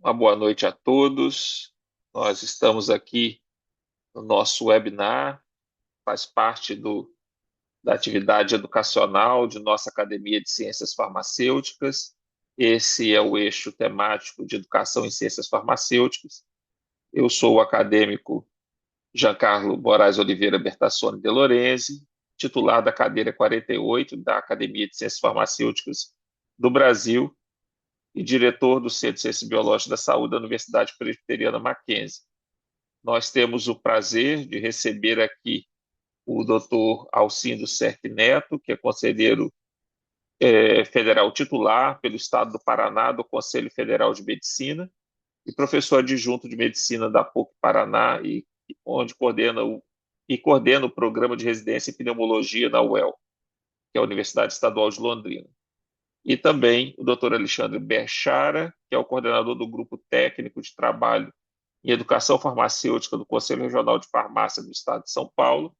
Uma boa noite a todos. Nós estamos aqui no nosso webinar, faz parte da atividade educacional de nossa Academia de Ciências Farmacêuticas. Esse é o eixo temático de Educação em Ciências Farmacêuticas. Eu sou o acadêmico Giancarlo Moraes Oliveira Bertassoni de Lorenzi, titular da cadeira 48 da Academia de Ciências Farmacêuticas do Brasil e diretor do Centro de Ciências Biológicas da Saúde da Universidade Presbiteriana Mackenzie. Nós temos o prazer de receber aqui o doutor Alcindo Serck Neto, que é conselheiro federal titular pelo Estado do Paraná do Conselho Federal de Medicina e professor adjunto de Medicina da PUC Paraná, onde coordena o programa de residência em pneumologia na UEL, que é a Universidade Estadual de Londrina. E também o doutor Alexandre Berchara, que é o coordenador do Grupo Técnico de Trabalho em Educação Farmacêutica do Conselho Regional de Farmácia do Estado de São Paulo.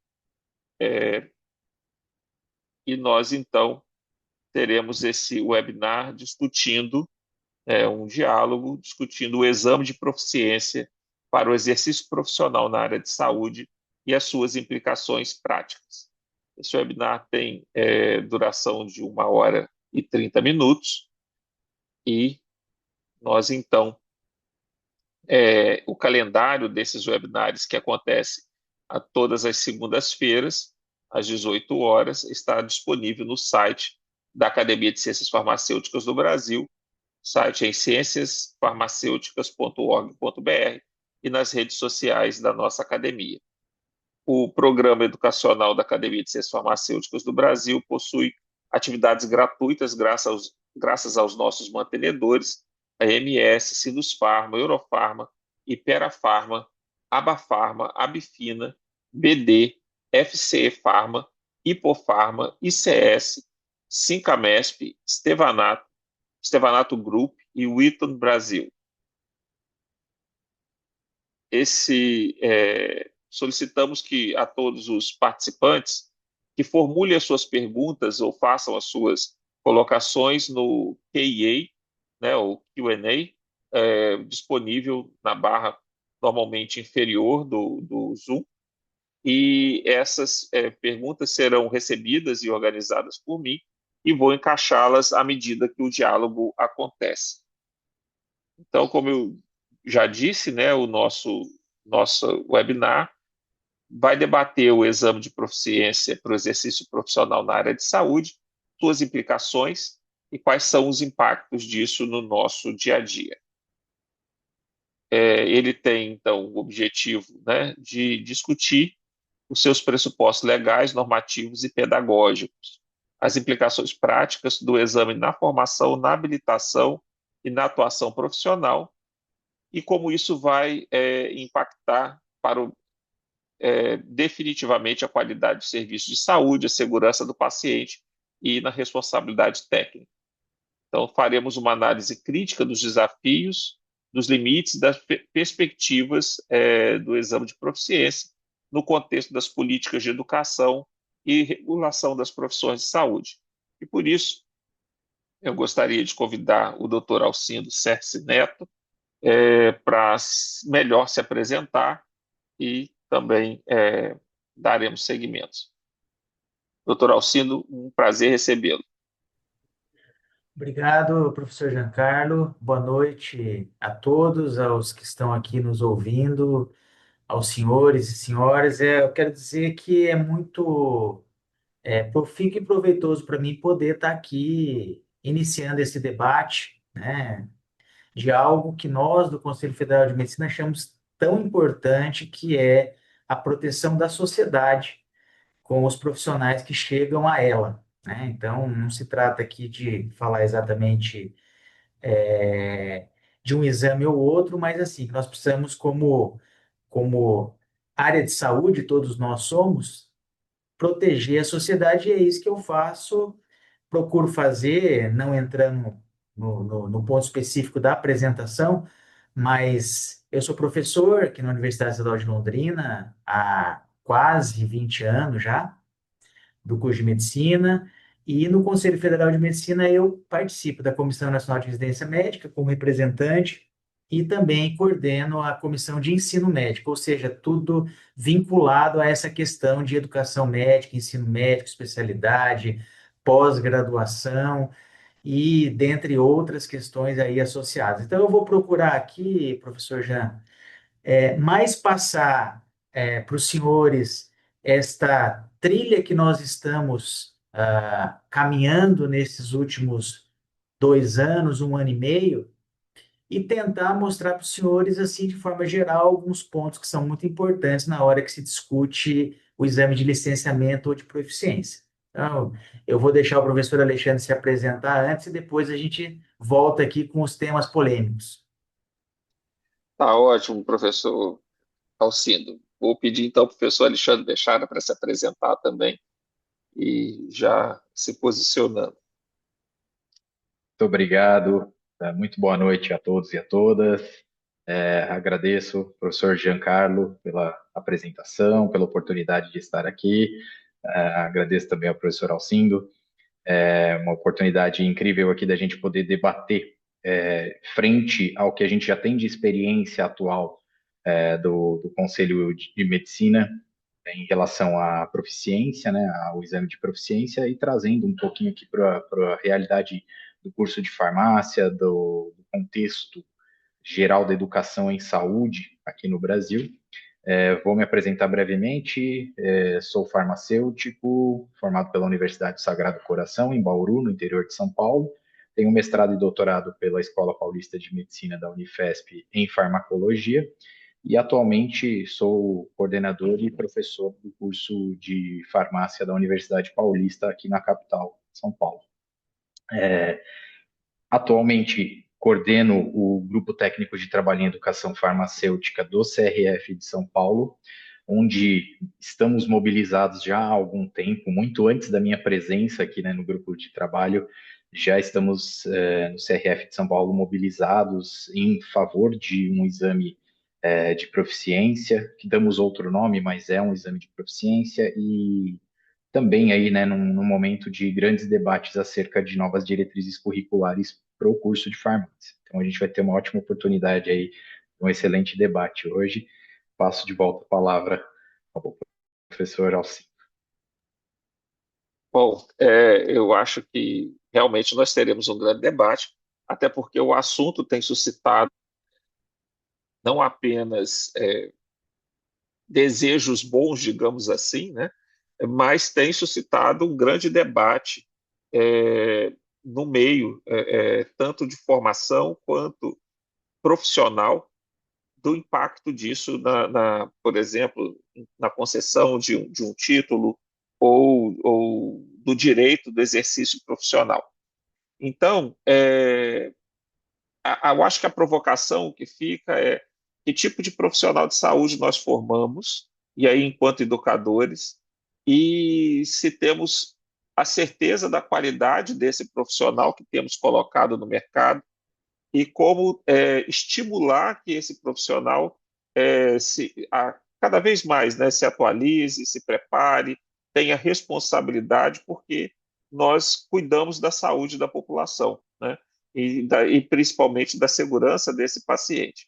E nós, então, teremos esse webinar discutindo, um diálogo, discutindo o exame de proficiência para o exercício profissional na área de saúde e as suas implicações práticas. Esse webinar tem duração de 1 hora e 30 minutos e nós, então, o calendário desses webinars que acontece a todas as segundas-feiras, às 18 horas, está disponível no site da Academia de Ciências Farmacêuticas do Brasil. O site é em cienciasfarmacêuticas.org.br e nas redes sociais da nossa academia. O programa educacional da Academia de Ciências Farmacêuticas do Brasil possui atividades gratuitas graças aos nossos mantenedores, a MS, Sinusfarma, Eurofarma, Iperafarma, Abafarma, Abifina, BD, FCE Farma, Hipofarma, ICS, Sincamesp, Stevanato Group e Wheaton Brasil. Solicitamos que a todos os participantes que formulem as suas perguntas ou façam as suas colocações no QA, né, ou Q&A, disponível na barra normalmente inferior do Zoom, e essas perguntas serão recebidas e organizadas por mim e vou encaixá-las à medida que o diálogo acontece. Então, como eu já disse, né, o nosso webinar vai debater o exame de proficiência para o exercício profissional na área de saúde, suas implicações e quais são os impactos disso no nosso dia a dia. Ele tem, então, o objetivo, né, de discutir os seus pressupostos legais, normativos e pedagógicos, as implicações práticas do exame na formação, na habilitação e na atuação profissional, e como isso vai impactar definitivamente a qualidade do serviço de saúde, a segurança do paciente e na responsabilidade técnica. Então, faremos uma análise crítica dos desafios, dos limites, das perspectivas do exame de proficiência no contexto das políticas de educação e regulação das profissões de saúde. E por isso, eu gostaria de convidar o Dr. Alcindo Cerci Neto para melhor se apresentar e também daremos seguimentos. Doutor Alcindo, um prazer recebê-lo. Obrigado, professor Giancarlo. Boa noite a todos, aos que estão aqui nos ouvindo, aos senhores e senhoras. Eu quero dizer que é muito profícuo e proveitoso para mim poder estar aqui iniciando esse debate, né, de algo que nós do Conselho Federal de Medicina achamos tão importante, que é a proteção da sociedade com os profissionais que chegam a ela, né? Então, não se trata aqui de falar exatamente é, de um exame ou outro, mas assim, nós precisamos, como área de saúde, todos nós somos, proteger a sociedade, e é isso que eu faço, procuro fazer, não entrando no ponto específico da apresentação, mas eu sou professor aqui na Universidade Estadual de Londrina há quase 20 anos já, do curso de medicina, e no Conselho Federal de Medicina eu participo da Comissão Nacional de Residência Médica como representante, e também coordeno a comissão de ensino médico, ou seja, tudo vinculado a essa questão de educação médica, ensino médico, especialidade, pós-graduação e dentre outras questões aí associadas. Então, eu vou procurar aqui, professor Jean, mais passar para os senhores esta trilha que nós estamos caminhando nesses últimos 2 anos, 1 ano e meio, e tentar mostrar para os senhores, assim, de forma geral, alguns pontos que são muito importantes na hora que se discute o exame de licenciamento ou de proficiência. Então, eu vou deixar o professor Alexandre se apresentar antes e depois a gente volta aqui com os temas polêmicos. Tá ótimo, professor Alcindo. Vou pedir então ao professor Alexandre Bechara para se apresentar também e já se posicionando. Muito obrigado. Muito boa noite a todos e a todas. Agradeço, professor Giancarlo, pela apresentação, pela oportunidade de estar aqui. Agradeço também ao professor Alcindo. É uma oportunidade incrível aqui da gente poder debater frente ao que a gente já tem de experiência atual do Conselho de Medicina em relação à proficiência, né, ao exame de proficiência, e trazendo um pouquinho aqui para a realidade do curso de farmácia, do contexto geral da educação em saúde aqui no Brasil. Vou me apresentar brevemente. Sou farmacêutico, formado pela Universidade do Sagrado Coração, em Bauru, no interior de São Paulo. Tenho mestrado e doutorado pela Escola Paulista de Medicina da Unifesp em farmacologia e atualmente sou coordenador e professor do curso de farmácia da Universidade Paulista aqui na capital, São Paulo. Atualmente coordeno o Grupo Técnico de Trabalho em Educação Farmacêutica do CRF de São Paulo, onde estamos mobilizados já há algum tempo, muito antes da minha presença aqui, né, no grupo de trabalho. Já estamos no CRF de São Paulo mobilizados em favor de um exame de proficiência, que damos outro nome, mas é um exame de proficiência, e também aí, né, num momento de grandes debates acerca de novas diretrizes curriculares para o curso de farmácia. Então a gente vai ter uma ótima oportunidade aí, um excelente debate hoje. Passo de volta a palavra ao professor Alci. Bom, eu acho que realmente nós teremos um grande debate, até porque o assunto tem suscitado não apenas desejos bons, digamos assim, né, mas tem suscitado um grande debate no meio, tanto de formação quanto profissional, do impacto disso, por exemplo, na concessão de um título ou do direito do exercício profissional. Então, eu acho que a provocação que fica é que tipo de profissional de saúde nós formamos, e aí enquanto educadores, e se temos a certeza da qualidade desse profissional que temos colocado no mercado, e como estimular que esse profissional cada vez mais, né, se atualize, se prepare, tenha responsabilidade, porque nós cuidamos da saúde da população, né, e principalmente da segurança desse paciente.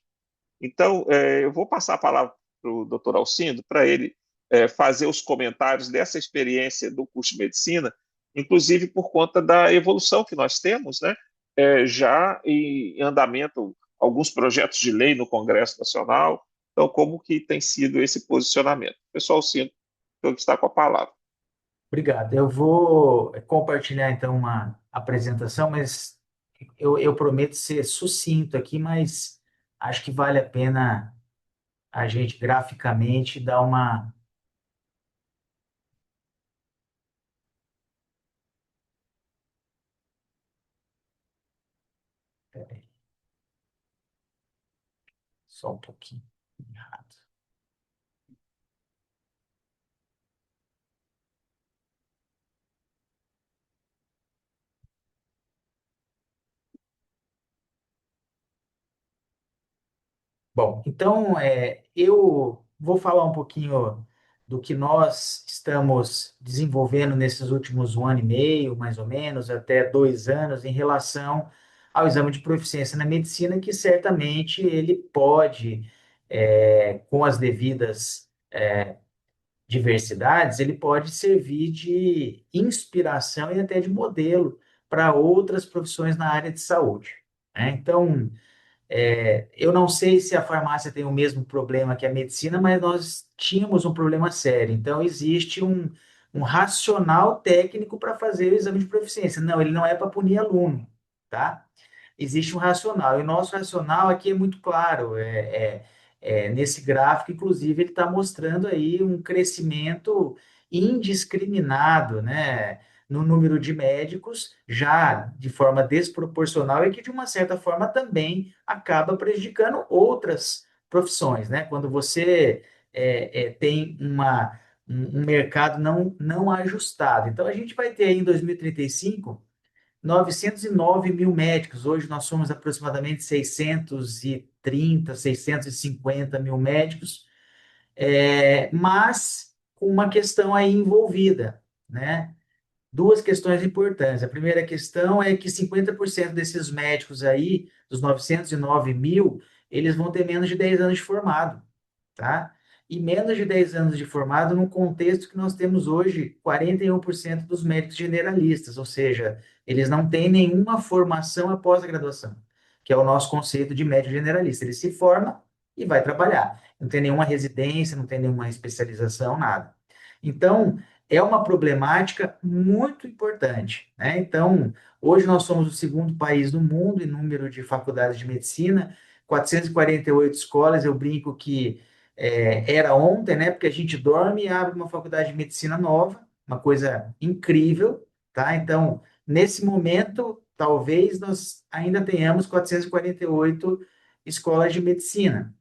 Então, eu vou passar a palavra para o doutor Alcindo, para ele fazer os comentários dessa experiência do curso de medicina, inclusive por conta da evolução que nós temos, né? Já em andamento alguns projetos de lei no Congresso Nacional. Então, como que tem sido esse posicionamento? Pessoal, Alcindo, eu está com a palavra. Obrigado. Eu vou compartilhar então uma apresentação, mas eu prometo ser sucinto aqui, mas acho que vale a pena a gente graficamente dar uma. Peraí, só um pouquinho. Errado. Bom, então eu vou falar um pouquinho do que nós estamos desenvolvendo nesses últimos 1 ano e meio, mais ou menos, até 2 anos, em relação ao exame de proficiência na medicina, que certamente ele pode, com as devidas diversidades, ele pode servir de inspiração e até de modelo para outras profissões na área de saúde, né? Então, eu não sei se a farmácia tem o mesmo problema que a medicina, mas nós tínhamos um problema sério. Então, existe um racional técnico para fazer o exame de proficiência. Não, ele não é para punir aluno, tá? Existe um racional. E o nosso racional aqui é muito claro. Nesse gráfico, inclusive, ele está mostrando aí um crescimento indiscriminado, né, no número de médicos, já de forma desproporcional e que, de uma certa forma, também acaba prejudicando outras profissões, né? Quando você tem um mercado não ajustado. Então, a gente vai ter aí em 2035 909 mil médicos. Hoje nós somos aproximadamente 630, 650 mil médicos, mas com uma questão aí envolvida, né? Duas questões importantes. A primeira questão é que 50% desses médicos aí, dos 909 mil, eles vão ter menos de 10 anos de formado, tá? E menos de 10 anos de formado num contexto que nós temos hoje 41% dos médicos generalistas, ou seja, eles não têm nenhuma formação após a graduação, que é o nosso conceito de médico generalista. Ele se forma e vai trabalhar. Não tem nenhuma residência, não tem nenhuma especialização, nada. Então, é uma problemática muito importante, né? Então, hoje nós somos o segundo país do mundo em número de faculdades de medicina, 448 escolas. Eu brinco que era ontem, né? Porque a gente dorme e abre uma faculdade de medicina nova, uma coisa incrível, tá? Então, nesse momento, talvez nós ainda tenhamos 448 escolas de medicina.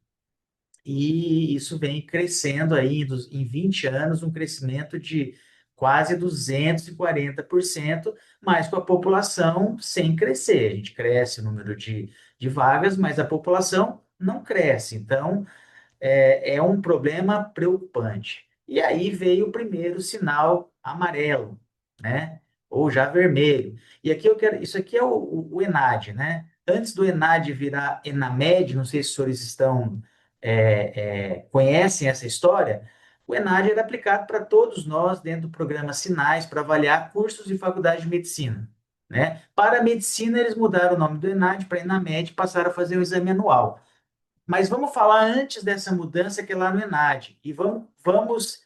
E isso vem crescendo aí em 20 anos, um crescimento de quase 240%, mas com a população sem crescer. A gente cresce o número de vagas, mas a população não cresce. Então, é um problema preocupante. E aí veio o primeiro sinal amarelo, né? Ou já vermelho. E aqui eu quero, isso aqui é o ENAD, né? Antes do ENAD virar ENAMED, não sei se os senhores conhecem essa história. O ENAD era aplicado para todos nós dentro do programa Sinais para avaliar cursos de faculdade de medicina, né? Para a medicina, eles mudaram o nome do ENAD para ENAMED e passaram a fazer o exame anual. Mas vamos falar antes dessa mudança que é lá no ENAD. E vamos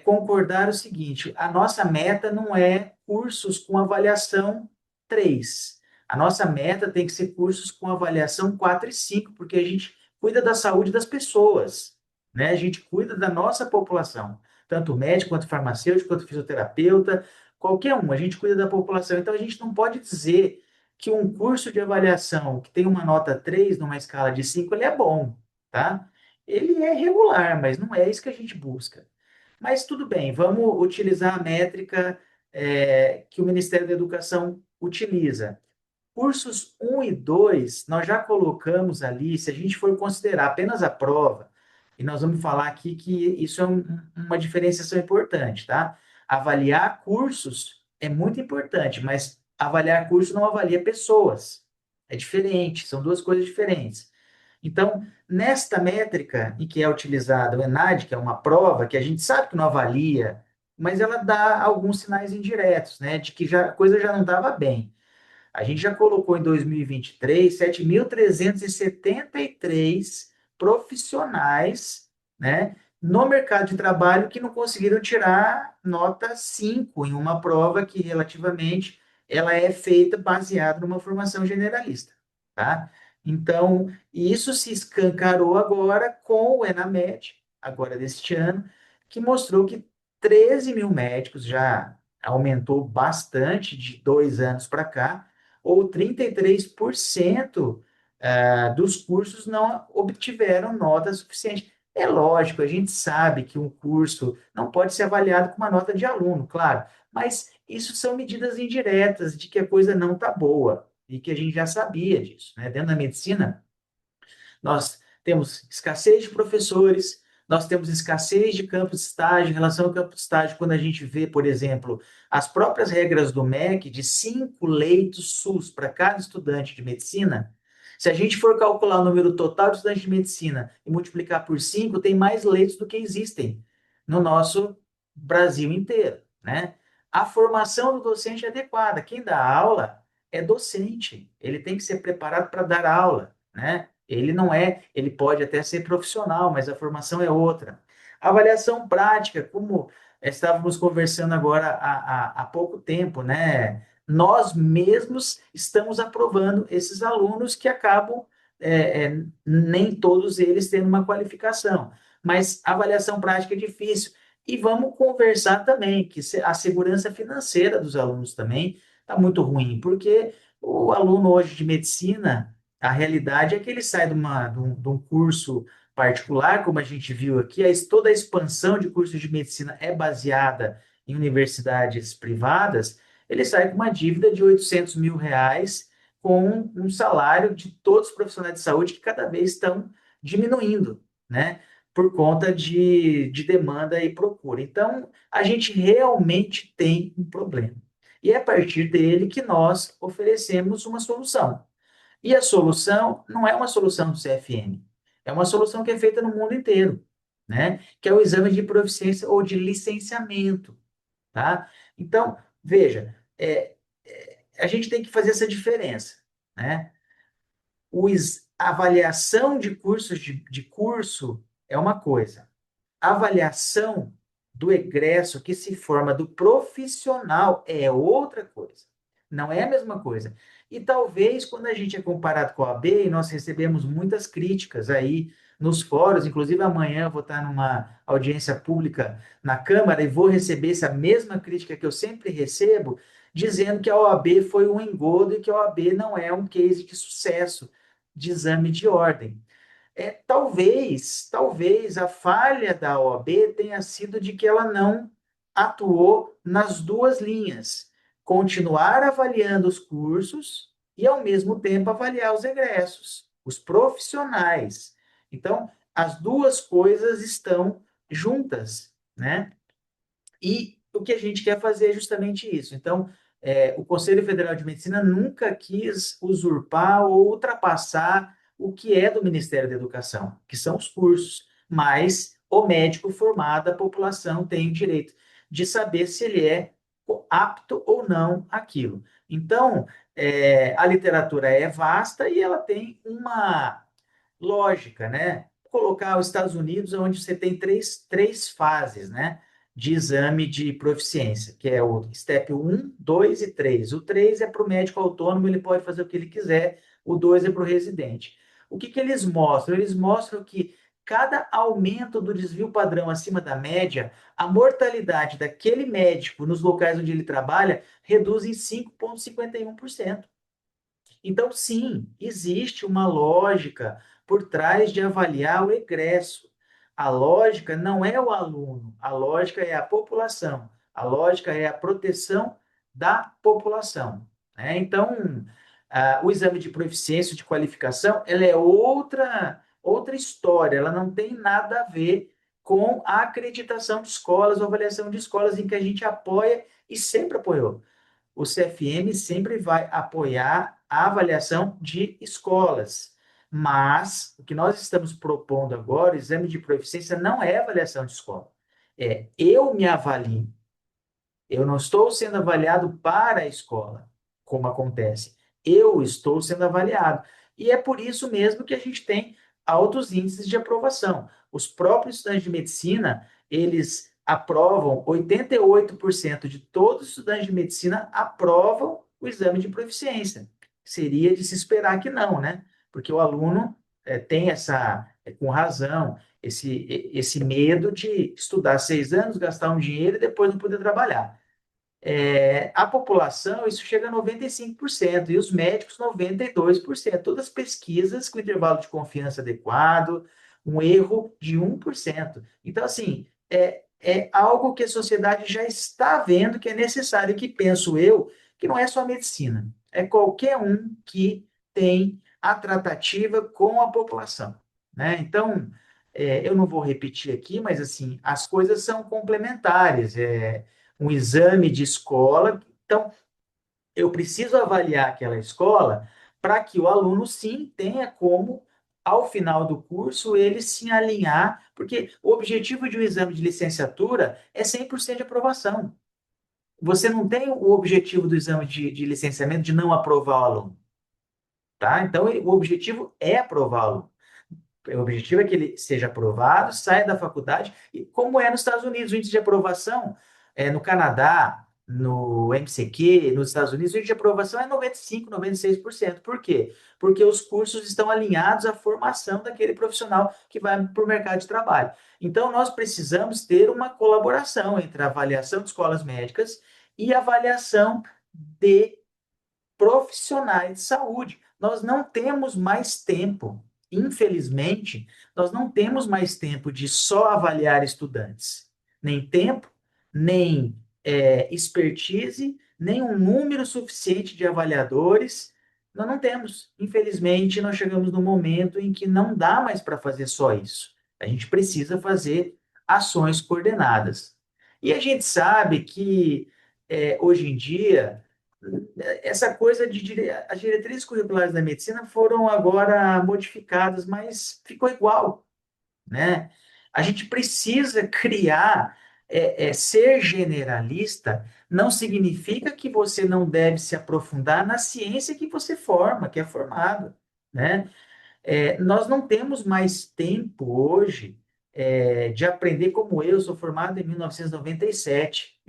concordar o seguinte: a nossa meta não é cursos com avaliação 3. A nossa meta tem que ser cursos com avaliação 4 e 5, porque a gente cuida da saúde das pessoas, né? A gente cuida da nossa população, tanto médico quanto farmacêutico, quanto fisioterapeuta, qualquer um, a gente cuida da população. Então a gente não pode dizer que um curso de avaliação que tem uma nota 3 numa escala de 5 ele é bom, tá? Ele é regular, mas não é isso que a gente busca. Mas tudo bem, vamos utilizar a métrica que o Ministério da Educação utiliza. Cursos um e 2 nós já colocamos ali, se a gente for considerar apenas a prova, e nós vamos falar aqui que isso é uma diferenciação importante, tá? Avaliar cursos é muito importante, mas avaliar cursos não avalia pessoas. É diferente, são duas coisas diferentes. Então, nesta métrica em que é utilizada o ENAD, que é uma prova que a gente sabe que não avalia, mas ela dá alguns sinais indiretos, né, de que a coisa já não estava bem. A gente já colocou em 2023 7.373 profissionais, né, no mercado de trabalho que não conseguiram tirar nota 5 em uma prova que relativamente ela é feita baseada numa formação generalista, tá? Então, isso se escancarou agora com o Enamed, agora deste ano, que mostrou que 13 mil médicos já aumentou bastante de 2 anos para cá, ou 33% dos cursos não obtiveram nota suficiente. É lógico, a gente sabe que um curso não pode ser avaliado com uma nota de aluno, claro, mas isso são medidas indiretas de que a coisa não está boa e que a gente já sabia disso, né? Dentro da medicina, nós temos escassez de professores, nós temos escassez de campo de estágio. Em relação ao campo de estágio, quando a gente vê, por exemplo, as próprias regras do MEC de 5 leitos SUS para cada estudante de medicina, se a gente for calcular o número total de estudantes de medicina e multiplicar por 5, tem mais leitos do que existem no nosso Brasil inteiro, né? A formação do docente é adequada. Quem dá aula é docente. Ele tem que ser preparado para dar aula, né? Ele não é, ele pode até ser profissional, mas a formação é outra. Avaliação prática, como estávamos conversando agora há pouco tempo, né? Nós mesmos estamos aprovando esses alunos que acabam, nem todos eles tendo uma qualificação, mas avaliação prática é difícil. E vamos conversar também que a segurança financeira dos alunos também está muito ruim, porque o aluno hoje de medicina, a realidade é que ele sai de um curso particular, como a gente viu aqui, toda a expansão de cursos de medicina é baseada em universidades privadas, ele sai com uma dívida de R$ 800 mil, com um salário de todos os profissionais de saúde que cada vez estão diminuindo, né? Por conta de demanda e procura. Então, a gente realmente tem um problema. E é a partir dele que nós oferecemos uma solução. E a solução não é uma solução do CFM, é uma solução que é feita no mundo inteiro, né? Que é o exame de proficiência ou de licenciamento, tá? Então, veja, a gente tem que fazer essa diferença, né? A avaliação de cursos de curso é uma coisa. A avaliação do egresso que se forma do profissional é outra coisa. Não é a mesma coisa. E talvez quando a gente é comparado com a OAB, e nós recebemos muitas críticas aí nos fóruns, inclusive amanhã eu vou estar numa audiência pública na Câmara e vou receber essa mesma crítica que eu sempre recebo, dizendo que a OAB foi um engodo e que a OAB não é um case de sucesso de exame de ordem. Talvez a falha da OAB tenha sido de que ela não atuou nas duas linhas. Continuar avaliando os cursos e, ao mesmo tempo, avaliar os egressos, os profissionais. Então, as duas coisas estão juntas, né? E o que a gente quer fazer é justamente isso. Então, o Conselho Federal de Medicina nunca quis usurpar ou ultrapassar o que é do Ministério da Educação, que são os cursos, mas o médico formado, a população tem o direito de saber se ele é apto ou não àquilo. Então, a literatura é vasta e ela tem uma lógica, né? Colocar os Estados Unidos, onde você tem três fases, né? De exame de proficiência, que é o STEP 1, 2 e 3. O 3 é para o médico autônomo, ele pode fazer o que ele quiser, o 2 é para o residente. O que eles mostram? Eles mostram que cada aumento do desvio padrão acima da média, a mortalidade daquele médico nos locais onde ele trabalha reduz em 5,51%. Então, sim, existe uma lógica por trás de avaliar o egresso. A lógica não é o aluno, a lógica é a população, a lógica é a proteção da população, né? Então, o exame de proficiência de qualificação, ela é outra história, ela não tem nada a ver com a acreditação de escolas ou avaliação de escolas em que a gente apoia e sempre apoiou. O CFM sempre vai apoiar a avaliação de escolas. Mas o que nós estamos propondo agora, o exame de proficiência, não é avaliação de escola. Eu me avalio. Eu não estou sendo avaliado para a escola, como acontece. Eu estou sendo avaliado. E é por isso mesmo que a gente tem altos índices de aprovação. Os próprios estudantes de medicina, eles aprovam, 88% de todos os estudantes de medicina aprovam o exame de proficiência. Seria de se esperar que não, né? Porque o aluno tem com razão, esse medo de estudar 6 anos, gastar um dinheiro e depois não poder trabalhar. A população, isso chega a 95%, e os médicos, 92%. Todas as pesquisas com intervalo de confiança adequado, um erro de 1%. Então, assim, é algo que a sociedade já está vendo que é necessário, que penso eu, que não é só a medicina, é qualquer um que tem a tratativa com a população, né? Então, Eu não vou repetir aqui, mas assim, as coisas são complementares. Um exame de escola, então eu preciso avaliar aquela escola para que o aluno sim tenha como, ao final do curso, ele se alinhar, porque o objetivo de um exame de licenciatura é 100% de aprovação. Você não tem o objetivo do exame de licenciamento de não aprovar o aluno, tá? Então, o objetivo é aprová-lo. O objetivo é que ele seja aprovado, saia da faculdade, e como é nos Estados Unidos, o índice de aprovação, no Canadá, no MCQ, nos Estados Unidos, o índice de aprovação é 95, 96%. Por quê? Porque os cursos estão alinhados à formação daquele profissional que vai para o mercado de trabalho. Então, nós precisamos ter uma colaboração entre a avaliação de escolas médicas e a avaliação de profissionais de saúde. Nós não temos mais tempo, infelizmente, nós não temos mais tempo de só avaliar estudantes. Nem tempo, nem expertise, nem um número suficiente de avaliadores. Nós não temos. Infelizmente, nós chegamos no momento em que não dá mais para fazer só isso. A gente precisa fazer ações coordenadas. E a gente sabe que, hoje em dia, essa coisa as diretrizes curriculares da medicina foram agora modificadas, mas ficou igual, né? A gente precisa criar, ser generalista não significa que você não deve se aprofundar na ciência que você forma, que é formado, né? Nós não temos mais tempo hoje, de aprender como eu sou formado em 1997.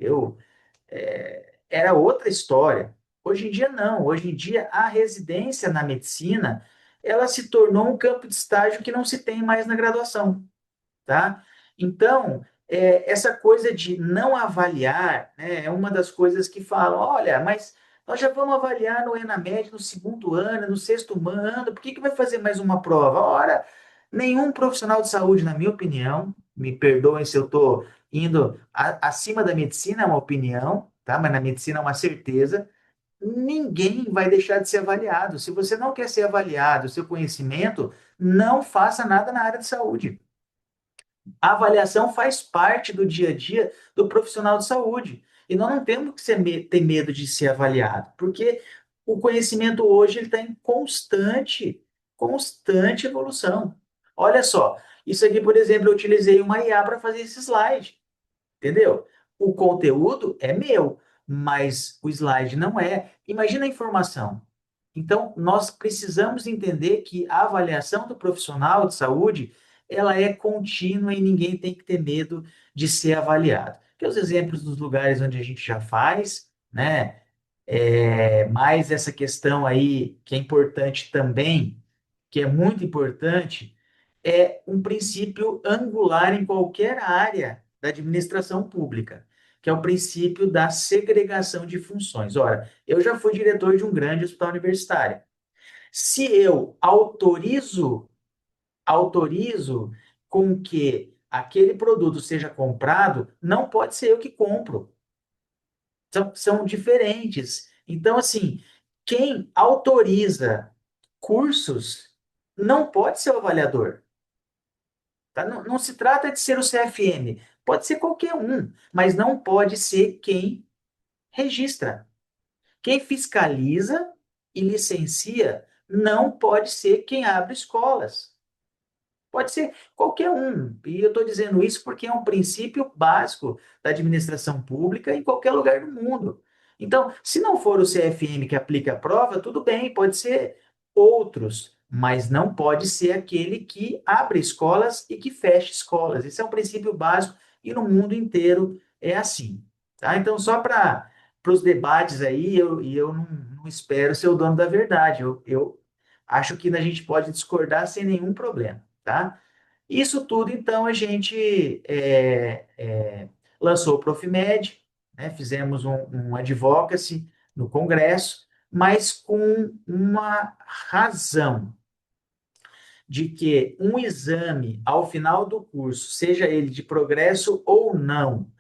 Era outra história. Hoje em dia, não. Hoje em dia, a residência na medicina, ela se tornou um campo de estágio que não se tem mais na graduação, tá? Então, essa coisa de não avaliar, né, é uma das coisas que falam, olha, mas nós já vamos avaliar no ENAMED no segundo ano, no sexto ano, por que que vai fazer mais uma prova? Ora, nenhum profissional de saúde, na minha opinião, me perdoem se eu estou indo acima da medicina, é uma opinião, tá? Mas na medicina é uma certeza, ninguém vai deixar de ser avaliado. Se você não quer ser avaliado, seu conhecimento, não faça nada na área de saúde. A avaliação faz parte do dia a dia do profissional de saúde. E nós não temos que ter medo de ser avaliado, porque o conhecimento hoje está em constante evolução. Olha só, isso aqui, por exemplo, eu utilizei uma IA para fazer esse slide, entendeu? O conteúdo é meu, mas o slide não é. Imagina a informação. Então, nós precisamos entender que a avaliação do profissional de saúde, ela é contínua e ninguém tem que ter medo de ser avaliado. Que os exemplos dos lugares onde a gente já faz, né? Mais essa questão aí que é importante também, que é muito importante, é um princípio angular em qualquer área da administração pública, que é o princípio da segregação de funções. Ora, eu já fui diretor de um grande hospital universitário. Se eu autorizo com que aquele produto seja comprado, não pode ser eu que compro. São diferentes. Então, assim, quem autoriza cursos não pode ser o avaliador. Tá? Não, não se trata de ser o CFM, pode ser qualquer um, mas não pode ser quem registra. Quem fiscaliza e licencia não pode ser quem abre escolas. Pode ser qualquer um. E eu estou dizendo isso porque é um princípio básico da administração pública em qualquer lugar do mundo. Então, se não for o CFM que aplica a prova, tudo bem, pode ser outros, mas não pode ser aquele que abre escolas e que fecha escolas. Esse é um princípio básico e no mundo inteiro é assim. Tá? Então, só para os debates aí, eu não espero ser o dono da verdade. Eu acho que a gente pode discordar sem nenhum problema, tá? Isso tudo, então, a gente lançou o Profimed, né? Fizemos um advocacy no Congresso, mas com uma razão de que um exame, ao final do curso, seja ele de progresso ou não,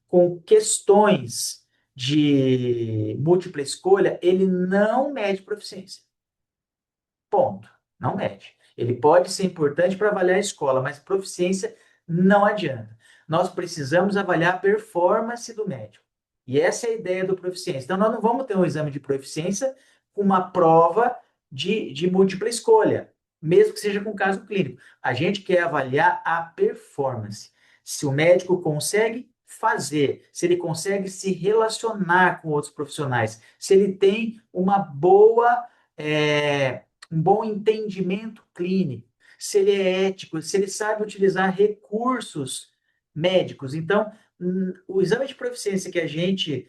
com questões de múltipla escolha, ele não mede proficiência. Ponto. Não mede. Ele pode ser importante para avaliar a escola, mas proficiência não adianta. Nós precisamos avaliar a performance do médico. E essa é a ideia do proficiência. Então, nós não vamos ter um exame de proficiência com uma prova de múltipla escolha, mesmo que seja com caso clínico. A gente quer avaliar a performance. Se o médico consegue fazer, se ele consegue se relacionar com outros profissionais, se ele tem uma boa, um bom entendimento clínico, se ele é ético, se ele sabe utilizar recursos médicos. Então, o exame de proficiência que a gente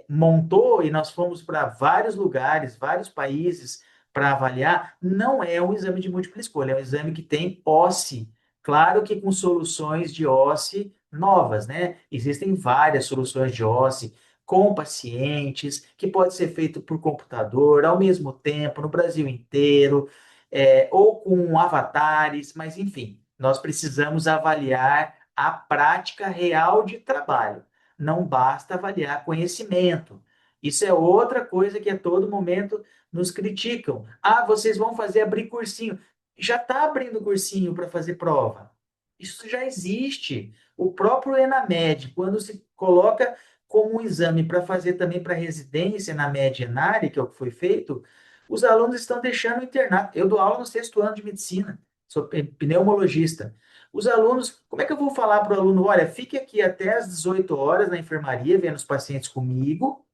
montou e nós fomos para vários lugares, vários países para avaliar, não é um exame de múltipla escolha, é um exame que tem OSCE. Claro que com soluções de OSCE novas, né? Existem várias soluções de OSCE com pacientes, que pode ser feito por computador ao mesmo tempo, no Brasil inteiro, ou com avatares, mas enfim, nós precisamos avaliar a prática real de trabalho. Não basta avaliar conhecimento. Isso é outra coisa que a todo momento nos criticam. Ah, vocês vão abrir cursinho. Já está abrindo cursinho para fazer prova. Isso já existe. O próprio ENAMED, quando se coloca como um exame para fazer também para residência na média enária, que é o que foi feito, os alunos estão deixando o internato. Eu dou aula no sexto ano de medicina, sou pneumologista. Os alunos, como é que eu vou falar para o aluno, olha, fique aqui até às 18 horas na enfermaria, vendo os pacientes comigo,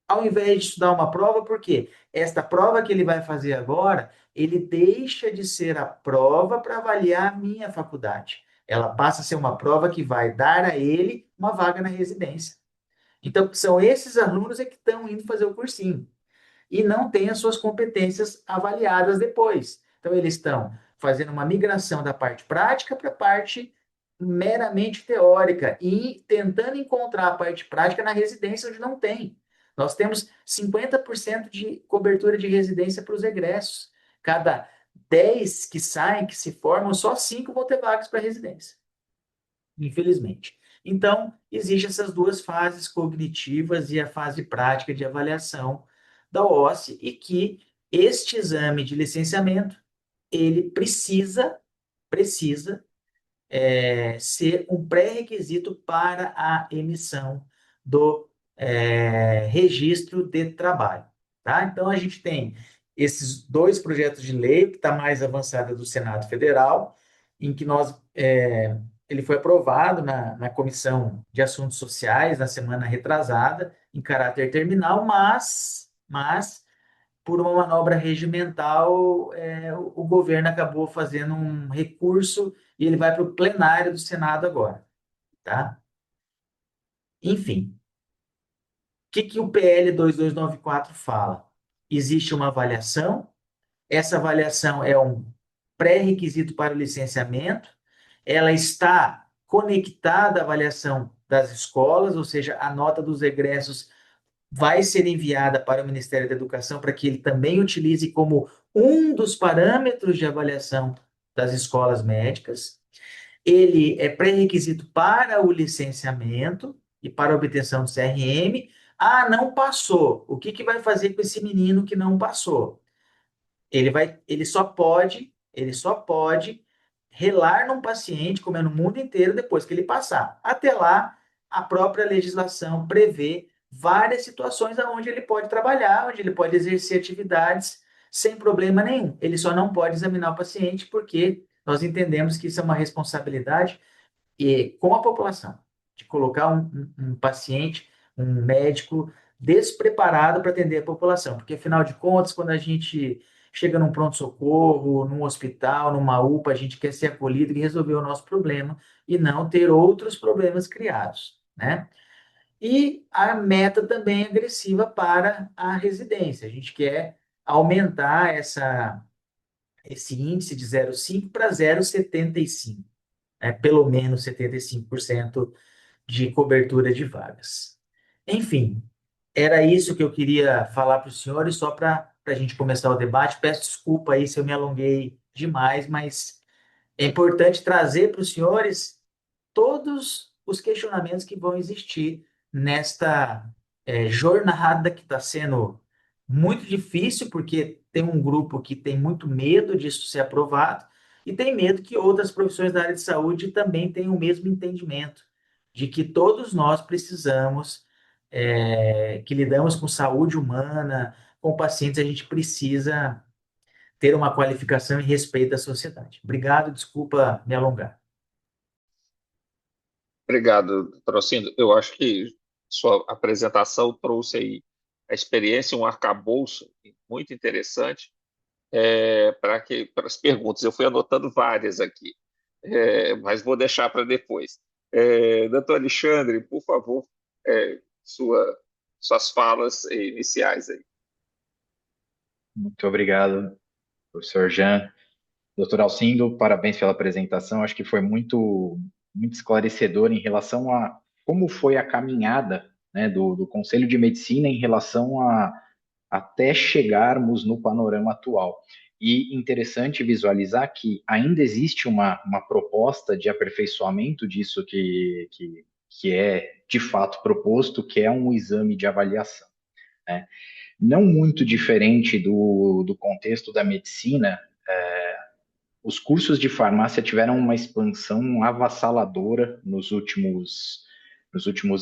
ao invés de estudar uma prova, porque esta prova que ele vai fazer agora, ele deixa de ser a prova para avaliar a minha faculdade. Ela passa a ser uma prova que vai dar a ele uma vaga na residência. Então, são esses alunos que estão indo fazer o cursinho e não têm as suas competências avaliadas depois. Então, eles estão fazendo uma migração da parte prática para a parte meramente teórica e tentando encontrar a parte prática na residência onde não tem. Nós temos 50% de cobertura de residência para os egressos. Cada 10 que saem, que se formam, só 5 vão ter vagas para residência, infelizmente. Então, existem essas duas fases cognitivas e a fase prática de avaliação da OSCE e que este exame de licenciamento, ele precisa ser um pré-requisito para a emissão do registro de trabalho. Tá? Então, a gente tem esses dois projetos de lei, que está mais avançado do Senado Federal, em que ele foi aprovado na Comissão de Assuntos Sociais na semana retrasada, em caráter terminal, mas por uma manobra regimental, o governo acabou fazendo um recurso e ele vai para o plenário do Senado agora, tá? Enfim, o que o PL 2294 fala? Existe uma avaliação, essa avaliação é um pré-requisito para o licenciamento, ela está conectada à avaliação das escolas, ou seja, a nota dos egressos vai ser enviada para o Ministério da Educação para que ele também utilize como um dos parâmetros de avaliação das escolas médicas. Ele é pré-requisito para o licenciamento e para a obtenção do CRM. Ah, não passou. O que vai fazer com esse menino que não passou? Ele só pode relar num paciente, como é no mundo inteiro, depois que ele passar. Até lá, a própria legislação prevê várias situações onde ele pode trabalhar, onde ele pode exercer atividades sem problema nenhum. Ele só não pode examinar o paciente porque nós entendemos que isso é uma responsabilidade com a população, de colocar um paciente, um médico despreparado para atender a população, porque afinal de contas, quando a gente chega num pronto-socorro, num hospital, numa UPA, a gente quer ser acolhido e resolver o nosso problema e não ter outros problemas criados, né? E a meta também é agressiva para a residência. A gente quer aumentar esse índice de 0,5 para 0,75, pelo menos 75% de cobertura de vagas. Enfim, era isso que eu queria falar para os senhores, só para a gente começar o debate. Peço desculpa aí se eu me alonguei demais, mas é importante trazer para os senhores todos os questionamentos que vão existir nesta jornada que está sendo muito difícil, porque tem um grupo que tem muito medo disso ser aprovado, e tem medo que outras profissões da área de saúde também tenham o mesmo entendimento, de que todos nós precisamos, que lidamos com saúde humana, com pacientes, a gente precisa ter uma qualificação e respeito da sociedade. Obrigado, desculpa me alongar. Obrigado, Trocindo. Eu acho que sua apresentação trouxe aí a experiência, um arcabouço muito interessante para as perguntas. Eu fui anotando várias aqui, mas vou deixar para depois. Doutor Alexandre, por favor, suas falas iniciais aí. Muito obrigado, professor Jean. Doutor Alcindo, parabéns pela apresentação. Acho que foi muito esclarecedor em relação a como foi a caminhada, né, do Conselho de Medicina em relação a até chegarmos no panorama atual. E interessante visualizar que ainda existe uma proposta de aperfeiçoamento disso que é de fato proposto, que é um exame de avaliação, né? Não muito diferente do contexto da medicina, os cursos de farmácia tiveram uma expansão avassaladora nos últimos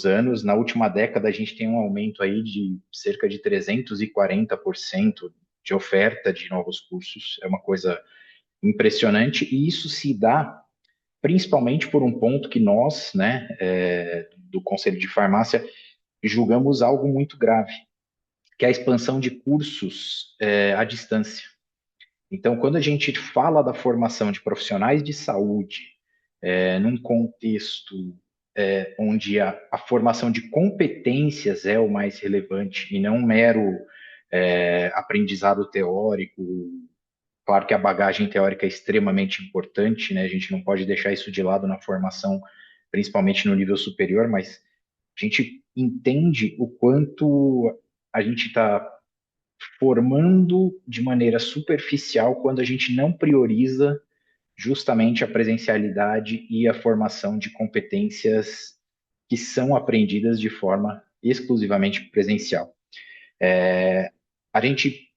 anos. Na última década, a gente tem um aumento aí de cerca de 340% de oferta de novos cursos. É uma coisa impressionante, e isso se dá principalmente por um ponto que nós, né, do Conselho de Farmácia, julgamos algo muito grave, que é a expansão de cursos à distância. Então, quando a gente fala da formação de profissionais de saúde, num contexto onde a formação de competências é o mais relevante e não um mero aprendizado teórico, claro que a bagagem teórica é extremamente importante, né? A gente não pode deixar isso de lado na formação, principalmente no nível superior, mas a gente entende o quanto a gente está formando de maneira superficial quando a gente não prioriza justamente a presencialidade e a formação de competências que são aprendidas de forma exclusivamente presencial. A gente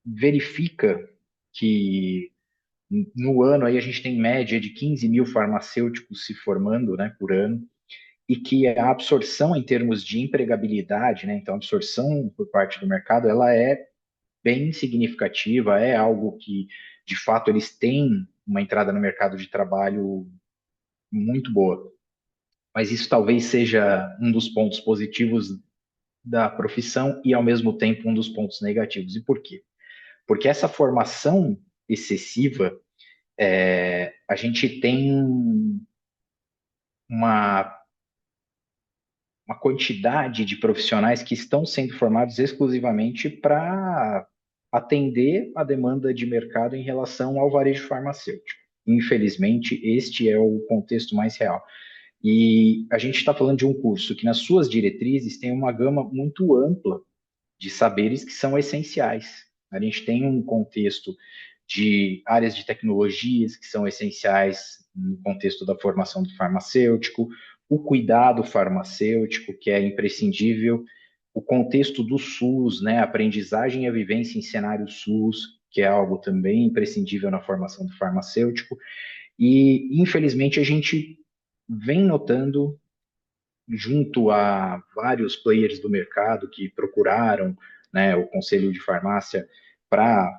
verifica que no ano aí a gente tem média de 15 mil farmacêuticos se formando, né, por ano, e que a absorção em termos de empregabilidade, né, então a absorção por parte do mercado, ela é bem significativa, é algo que, de fato, eles têm uma entrada no mercado de trabalho muito boa. Mas isso talvez seja um dos pontos positivos da profissão e, ao mesmo tempo, um dos pontos negativos. E por quê? Porque essa formação excessiva, a gente tem uma, uma quantidade de profissionais que estão sendo formados exclusivamente para atender a demanda de mercado em relação ao varejo farmacêutico. Infelizmente, este é o contexto mais real. E a gente está falando de um curso que, nas suas diretrizes, tem uma gama muito ampla de saberes que são essenciais. A gente tem um contexto de áreas de tecnologias que são essenciais no contexto da formação do farmacêutico, o cuidado farmacêutico, que é imprescindível, o contexto do SUS, né, a aprendizagem e a vivência em cenário SUS, que é algo também imprescindível na formação do farmacêutico. E, infelizmente, a gente vem notando, junto a vários players do mercado que procuraram, né, o Conselho de Farmácia para,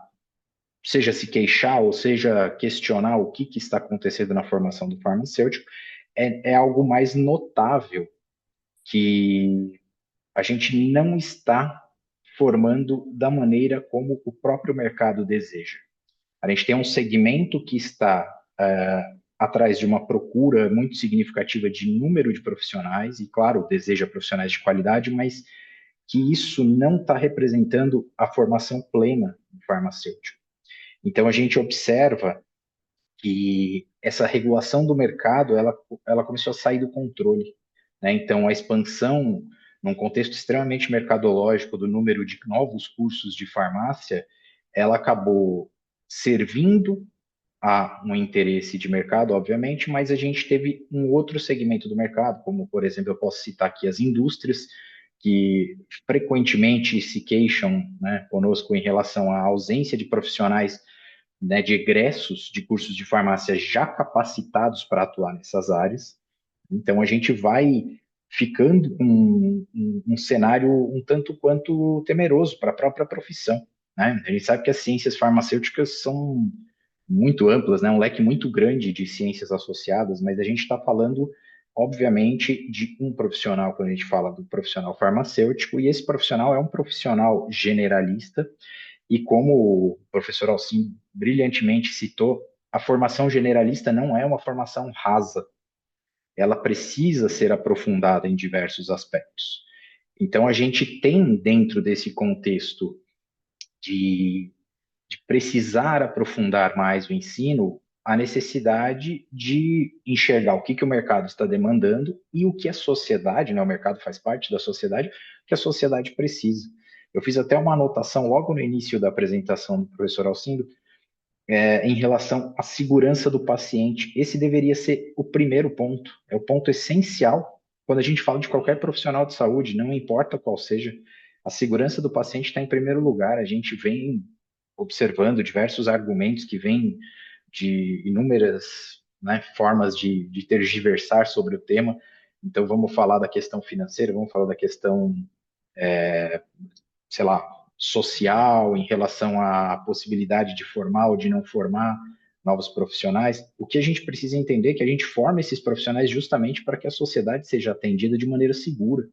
seja se queixar ou seja questionar o que está acontecendo na formação do farmacêutico, é algo mais notável que a gente não está formando da maneira como o próprio mercado deseja. A gente tem um segmento que está atrás de uma procura muito significativa de número de profissionais, e, claro, deseja profissionais de qualidade, mas que isso não está representando a formação plena do farmacêutico. Então, a gente observa que essa regulação do mercado, ela começou a sair do controle, né? Então, a expansão, num contexto extremamente mercadológico do número de novos cursos de farmácia, ela acabou servindo a um interesse de mercado, obviamente, mas a gente teve um outro segmento do mercado, como, por exemplo, eu posso citar aqui as indústrias, que frequentemente se queixam, né, conosco em relação à ausência de profissionais né, de egressos de cursos de farmácia já capacitados para atuar nessas áreas. Então, a gente vai ficando com um cenário um tanto quanto temeroso para a própria profissão, né? A gente sabe que as ciências farmacêuticas são muito amplas, né? Um leque muito grande de ciências associadas, mas a gente está falando, obviamente, de um profissional, quando a gente fala do profissional farmacêutico, e esse profissional é um profissional generalista, e como o professor Alcim brilhantemente citou, a formação generalista não é uma formação rasa, ela precisa ser aprofundada em diversos aspectos. Então, a gente tem, dentro desse contexto de, de precisar aprofundar mais o ensino, a necessidade de enxergar o que o mercado está demandando e o que a sociedade, né, o mercado faz parte da sociedade, o que a sociedade precisa. Eu fiz até uma anotação logo no início da apresentação do professor Alcindo, em relação à segurança do paciente. Esse deveria ser o primeiro ponto, é o ponto essencial quando a gente fala de qualquer profissional de saúde, não importa qual seja, a segurança do paciente está em primeiro lugar. A gente vem observando diversos argumentos que vêm de inúmeras, né, formas de tergiversar sobre o tema. Então, vamos falar da questão financeira, vamos falar da questão, sei lá, social, em relação à possibilidade de formar ou de não formar novos profissionais. O que a gente precisa entender é que a gente forma esses profissionais justamente para que a sociedade seja atendida de maneira segura.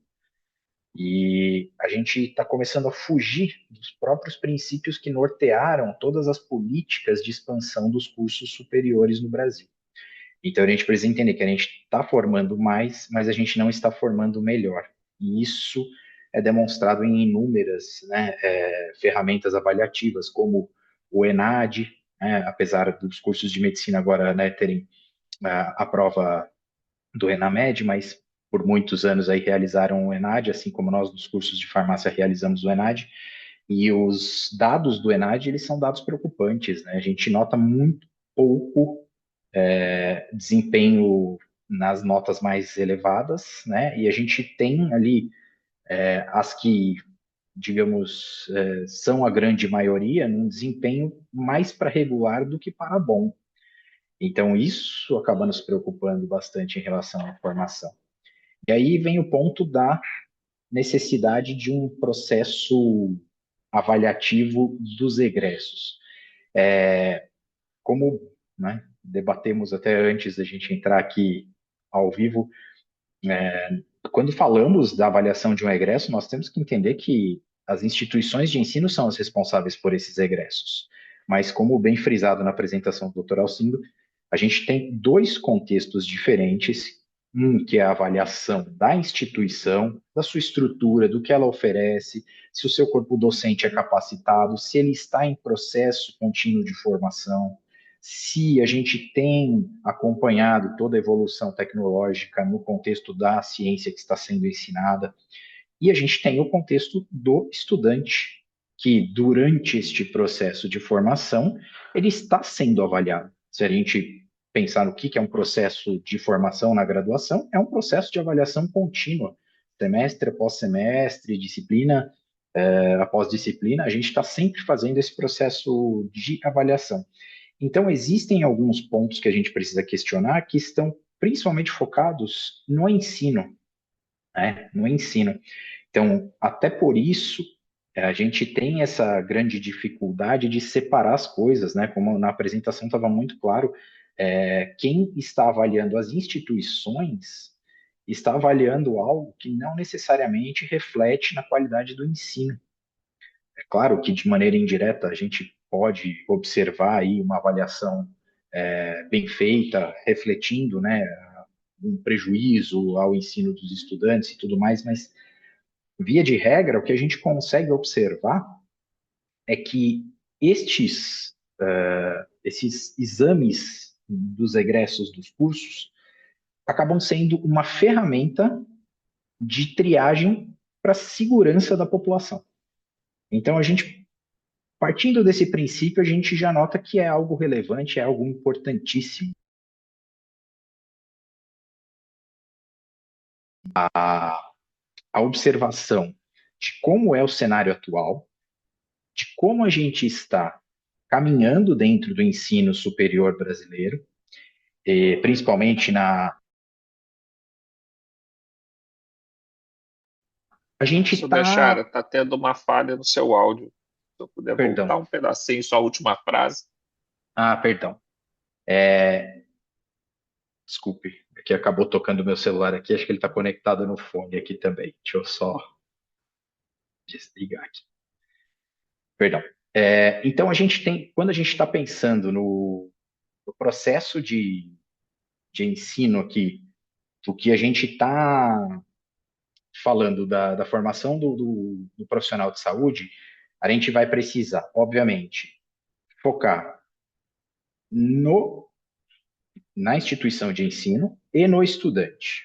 E a gente está começando a fugir dos próprios princípios que nortearam todas as políticas de expansão dos cursos superiores no Brasil. Então a gente precisa entender que a gente está formando mais, mas a gente não está formando melhor. E isso é demonstrado em inúmeras, né, ferramentas avaliativas, como o ENAD, né, apesar dos cursos de medicina agora, né, terem a prova do ENAMED, mas por muitos anos aí realizaram o ENAD, assim como nós dos cursos de farmácia realizamos o ENAD. E os dados do ENAD, eles são dados preocupantes, né? A gente nota muito pouco desempenho nas notas mais elevadas, né? E a gente tem ali as que, digamos, são a grande maioria, num desempenho mais para regular do que para bom. Então, isso acaba nos preocupando bastante em relação à formação. E aí vem o ponto da necessidade de um processo avaliativo dos egressos. Como, né, debatemos até antes da gente entrar aqui ao vivo, quando falamos da avaliação de um egresso, nós temos que entender que as instituições de ensino são as responsáveis por esses egressos. Mas, como bem frisado na apresentação do Dr. Alcindo, a gente tem dois contextos diferentes, um que é a avaliação da instituição, da sua estrutura, do que ela oferece, se o seu corpo docente é capacitado, se ele está em processo contínuo de formação, se a gente tem acompanhado toda a evolução tecnológica no contexto da ciência que está sendo ensinada, e a gente tem o contexto do estudante, que durante este processo de formação, ele está sendo avaliado. Se a gente pensar no que é um processo de formação na graduação, é um processo de avaliação contínua, semestre após semestre, disciplina após disciplina, a gente está sempre fazendo esse processo de avaliação. Então, existem alguns pontos que a gente precisa questionar que estão principalmente focados no ensino, né? No ensino. Então, até por isso, a gente tem essa grande dificuldade de separar as coisas, né? Como na apresentação estava muito claro, quem está avaliando as instituições está avaliando algo que não necessariamente reflete na qualidade do ensino. É claro que de maneira indireta a gente pode observar aí uma avaliação bem feita, refletindo, né, um prejuízo ao ensino dos estudantes e tudo mais, mas via de regra o que a gente consegue observar é que esses exames dos egressos dos cursos acabam sendo uma ferramenta de triagem para a segurança da população. Então, a gente partindo desse princípio, a gente já nota que é algo relevante, é algo importantíssimo. A observação de como é o cenário atual, de como a gente está caminhando dentro do ensino superior brasileiro, principalmente na... A gente Professor Bechara, está... está tendo uma falha no seu áudio. Se eu puder Perdão. voltar um pedacinho, só a última frase. Perdão. Desculpe, aqui acabou tocando o meu celular aqui, acho que ele está conectado no fone aqui também. Deixa eu só desligar aqui. Perdão. Então, quando a gente está pensando no processo de ensino aqui, o que a gente está falando da formação do profissional de saúde, a gente vai precisar, obviamente, focar no, na instituição de ensino e no estudante.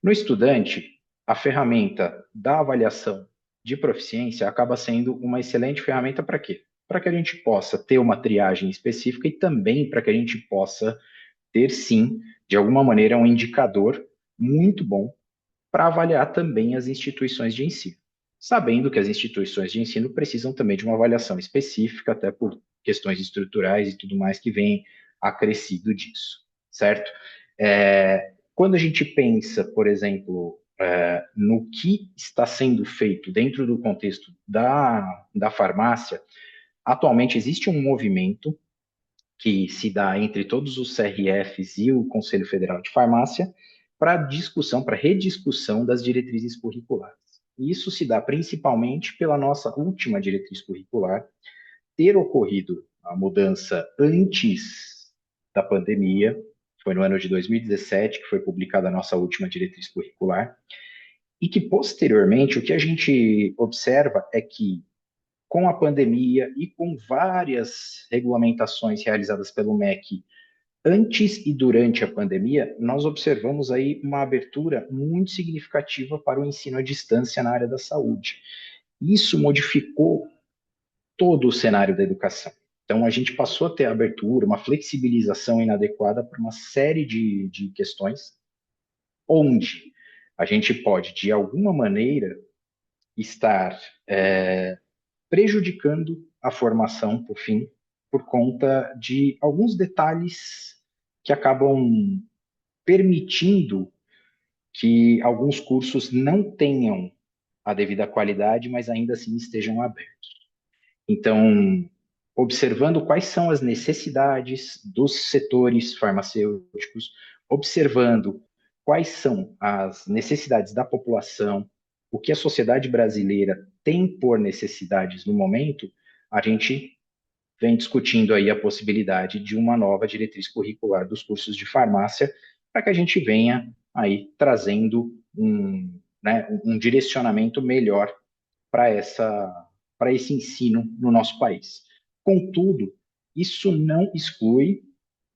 No estudante, a ferramenta da avaliação de proficiência acaba sendo uma excelente ferramenta para quê? Para que a gente possa ter uma triagem específica e também para que a gente possa ter, sim, de alguma maneira, um indicador muito bom para avaliar também as instituições de ensino. Sabendo que as instituições de ensino precisam também de uma avaliação específica, até por questões estruturais e tudo mais que vem acrescido disso, certo? Quando a gente pensa, por exemplo, no que está sendo feito dentro do contexto da farmácia, atualmente existe um movimento que se dá entre todos os CRFs e o Conselho Federal de Farmácia para discussão, para rediscussão das diretrizes curriculares. E isso se dá principalmente pela nossa última diretriz curricular ter ocorrido a mudança antes da pandemia, foi no ano de 2017 que foi publicada a nossa última diretriz curricular, e que posteriormente o que a gente observa é que com a pandemia e com várias regulamentações realizadas pelo MEC antes e durante a pandemia, nós observamos aí uma abertura muito significativa para o ensino à distância na área da saúde. Isso modificou todo o cenário da educação. Então, a gente passou a ter abertura, uma flexibilização inadequada para uma série de questões, onde a gente pode, de alguma maneira, estar prejudicando a formação, por fim, por conta de alguns detalhes que acabam permitindo que alguns cursos não tenham a devida qualidade, mas ainda assim estejam abertos. Então, observando quais são as necessidades dos setores farmacêuticos, observando quais são as necessidades da população, o que a sociedade brasileira tem por necessidades no momento, a gente vem discutindo aí a possibilidade de uma nova diretriz curricular dos cursos de farmácia, para que a gente venha aí trazendo um direcionamento melhor para esse ensino no nosso país. Contudo, isso não exclui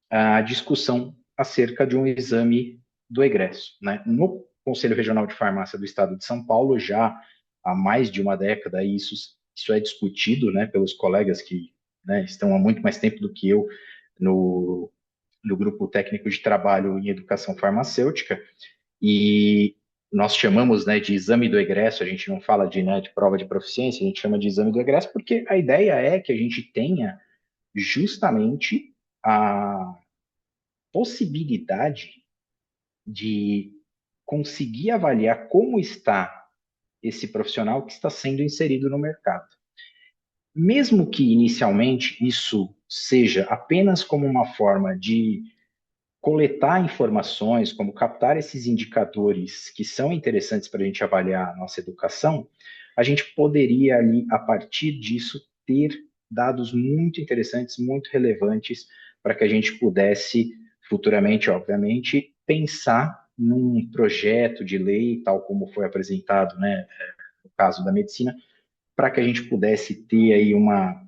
a discussão acerca de um exame do egresso. Né? No Conselho Regional de Farmácia do Estado de São Paulo, já há mais de uma década, isso é discutido, né, pelos colegas que, né, estão há muito mais tempo do que eu no grupo técnico de trabalho em educação farmacêutica, e nós chamamos, né, de exame do egresso, a gente não fala de prova de proficiência, a gente chama de exame do egresso, porque a ideia é que a gente tenha justamente a possibilidade de conseguir avaliar como está esse profissional que está sendo inserido no mercado. Mesmo que inicialmente isso seja apenas como uma forma de coletar informações, como captar esses indicadores que são interessantes para a gente avaliar a nossa educação, a gente poderia ali, a partir disso, ter dados muito interessantes, muito relevantes, para que a gente pudesse, futuramente, obviamente, pensar num projeto de lei, tal como foi apresentado, né, no caso da medicina, para que a gente pudesse ter aí uma,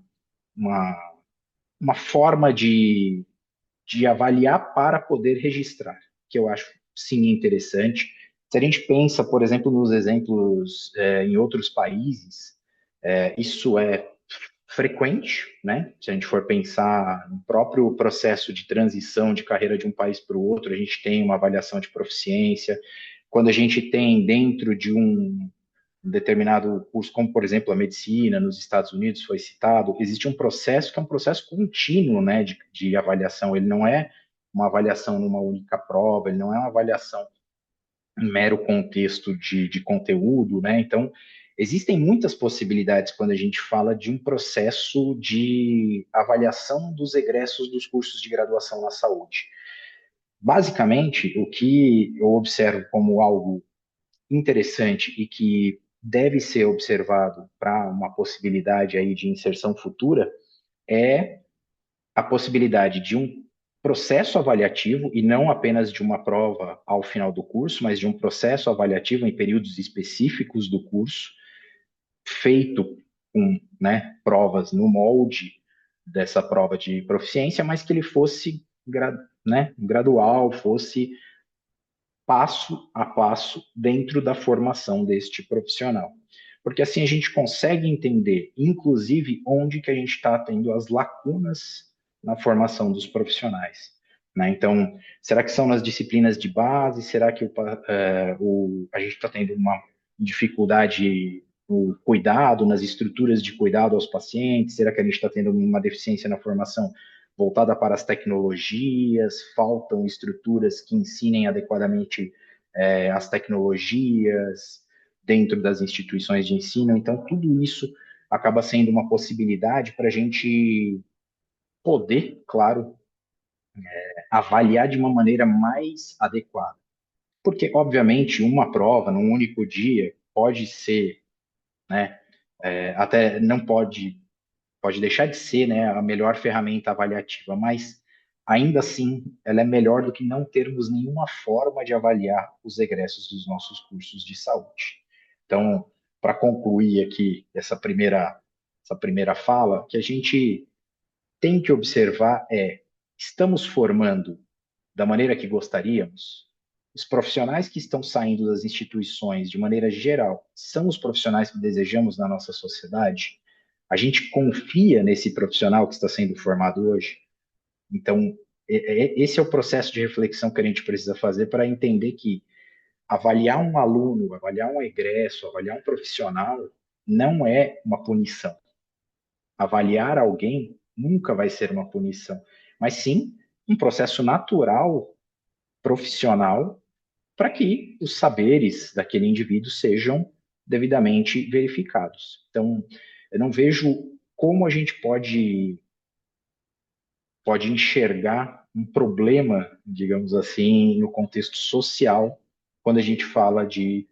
uma forma de avaliar para poder registrar, que eu acho sim interessante. Se a gente pensa, por exemplo, nos exemplos em outros países, isso é frequente, né? Se a gente for pensar no próprio processo de transição de carreira de um país para o outro, a gente tem uma avaliação de proficiência. Quando a gente tem dentro um determinado curso, como por exemplo a medicina nos Estados Unidos foi citado, existe um processo que é um processo contínuo, né, de avaliação. Ele não é uma avaliação numa única prova, ele não é uma avaliação em mero contexto de conteúdo, né? Então, existem muitas possibilidades quando a gente fala de um processo de avaliação dos egressos dos cursos de graduação na saúde. Basicamente, o que eu observo como algo interessante e que deve ser observado para uma possibilidade aí de inserção futura é a possibilidade de um processo avaliativo e não apenas de uma prova ao final do curso, mas de um processo avaliativo em períodos específicos do curso, feito com, né, provas no molde dessa prova de proficiência, mas que ele fosse, né, gradual, fosse passo a passo dentro da formação deste profissional. Porque assim a gente consegue entender, inclusive, onde que a gente está tendo as lacunas na formação dos profissionais. Né? Então, será que são nas disciplinas de base? Será que a gente está tendo uma dificuldade no cuidado, nas estruturas de cuidado aos pacientes? Será que a gente está tendo uma deficiência na formação voltada para as tecnologias, faltam estruturas que ensinem adequadamente as tecnologias dentro das instituições de ensino. Então, tudo isso acaba sendo uma possibilidade para a gente poder, claro, avaliar de uma maneira mais adequada. Porque, obviamente, uma prova num único dia pode ser, né, até não pode deixar de ser, né, a melhor ferramenta avaliativa, mas ainda assim ela é melhor do que não termos nenhuma forma de avaliar os egressos dos nossos cursos de saúde. Então, para concluir aqui essa primeira fala, que a gente tem que observar estamos formando da maneira que gostaríamos? Os profissionais que estão saindo das instituições, de maneira geral, são os profissionais que desejamos na nossa sociedade? A gente confia nesse profissional que está sendo formado hoje? Então, esse é o processo de reflexão que a gente precisa fazer para entender que avaliar um aluno, avaliar um egresso, avaliar um profissional, não é uma punição. Avaliar alguém nunca vai ser uma punição, mas sim um processo natural, profissional, para que os saberes daquele indivíduo sejam devidamente verificados. Então, eu não vejo como a gente pode enxergar um problema, digamos assim, no contexto social, quando a gente fala de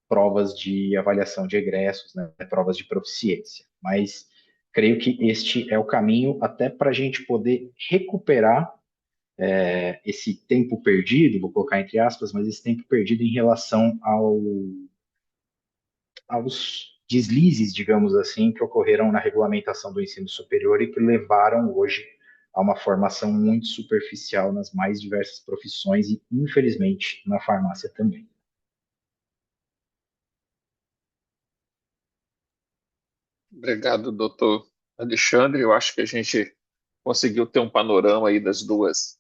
provas de avaliação de egressos, né, provas de proficiência. Mas creio que este é o caminho até para a gente poder recuperar esse tempo perdido, vou colocar entre aspas, mas esse tempo perdido em relação aos deslizes, digamos assim, que ocorreram na regulamentação do ensino superior e que levaram hoje a uma formação muito superficial nas mais diversas profissões e, infelizmente, na farmácia também. Obrigado, doutor Alexandre. Eu acho que a gente conseguiu ter um panorama aí das duas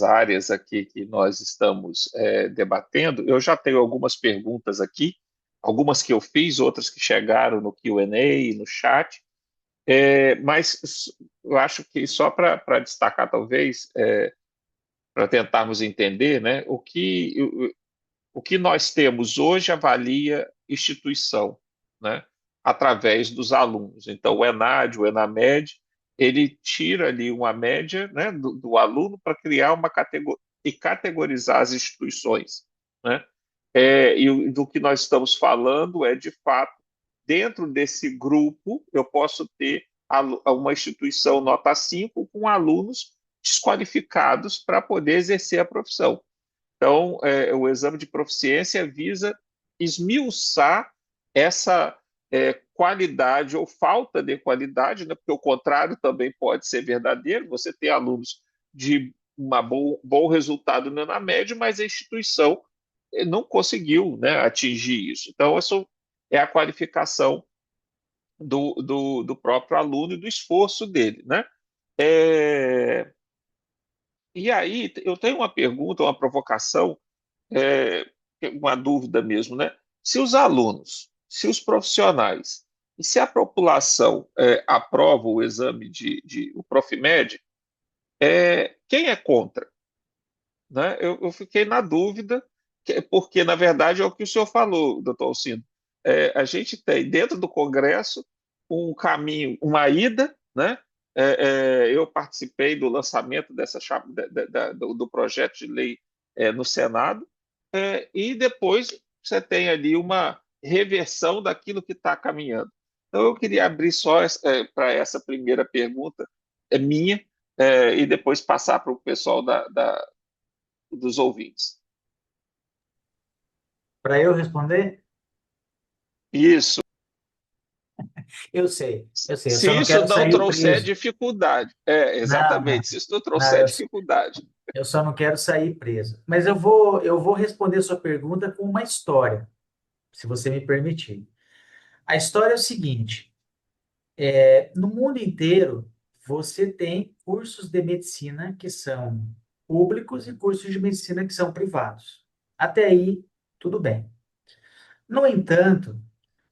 áreas aqui que nós estamos debatendo. Eu já tenho algumas perguntas aqui, algumas que eu fiz, outras que chegaram no Q&A e no chat. Mas eu acho que só para destacar, talvez, para tentarmos entender, né, o que nós temos hoje avalia instituição, né, através dos alunos. Então, o ENAD, o ENAMED, ele tira ali uma média, né, do aluno para criar uma categoria e categorizar as instituições, né? E do que nós estamos falando é, de fato, dentro desse grupo, eu posso ter uma instituição nota 5 com alunos desqualificados para poder exercer a profissão. Então, o exame de proficiência visa esmiuçar essa qualidade ou falta de qualidade, né? Porque o contrário também pode ser verdadeiro. Você tem alunos de bom resultado na média, mas a instituição não conseguiu, né, atingir isso. Então, isso é a qualificação do próprio aluno e do esforço dele, né? É, e aí, eu tenho uma pergunta, uma provocação, é, uma dúvida mesmo, né? Se os alunos se os profissionais e se a população aprova o exame o Profimed, quem é contra? Né? Eu fiquei na dúvida, porque, na verdade, é o que o senhor falou, doutor Alcino. A gente tem dentro do Congresso um caminho, uma ida, né? Eu participei do lançamento do projeto de lei no Senado, e depois você tem ali uma reversão daquilo que está caminhando. Então, eu queria abrir só para essa primeira pergunta, minha, e depois passar para o pessoal dos ouvintes. Para eu responder, Isso. eu sei, eu Se só não isso quero não sair trouxer preso. dificuldade, Não, não, exatamente, se isso não não, trouxer dificuldade. eu só não quero sair preso. Mas eu vou responder sua pergunta com uma história, se você me permitir. A história é o seguinte: no mundo inteiro, você tem cursos de medicina que são públicos e cursos de medicina que são privados. Até aí, tudo bem. No entanto,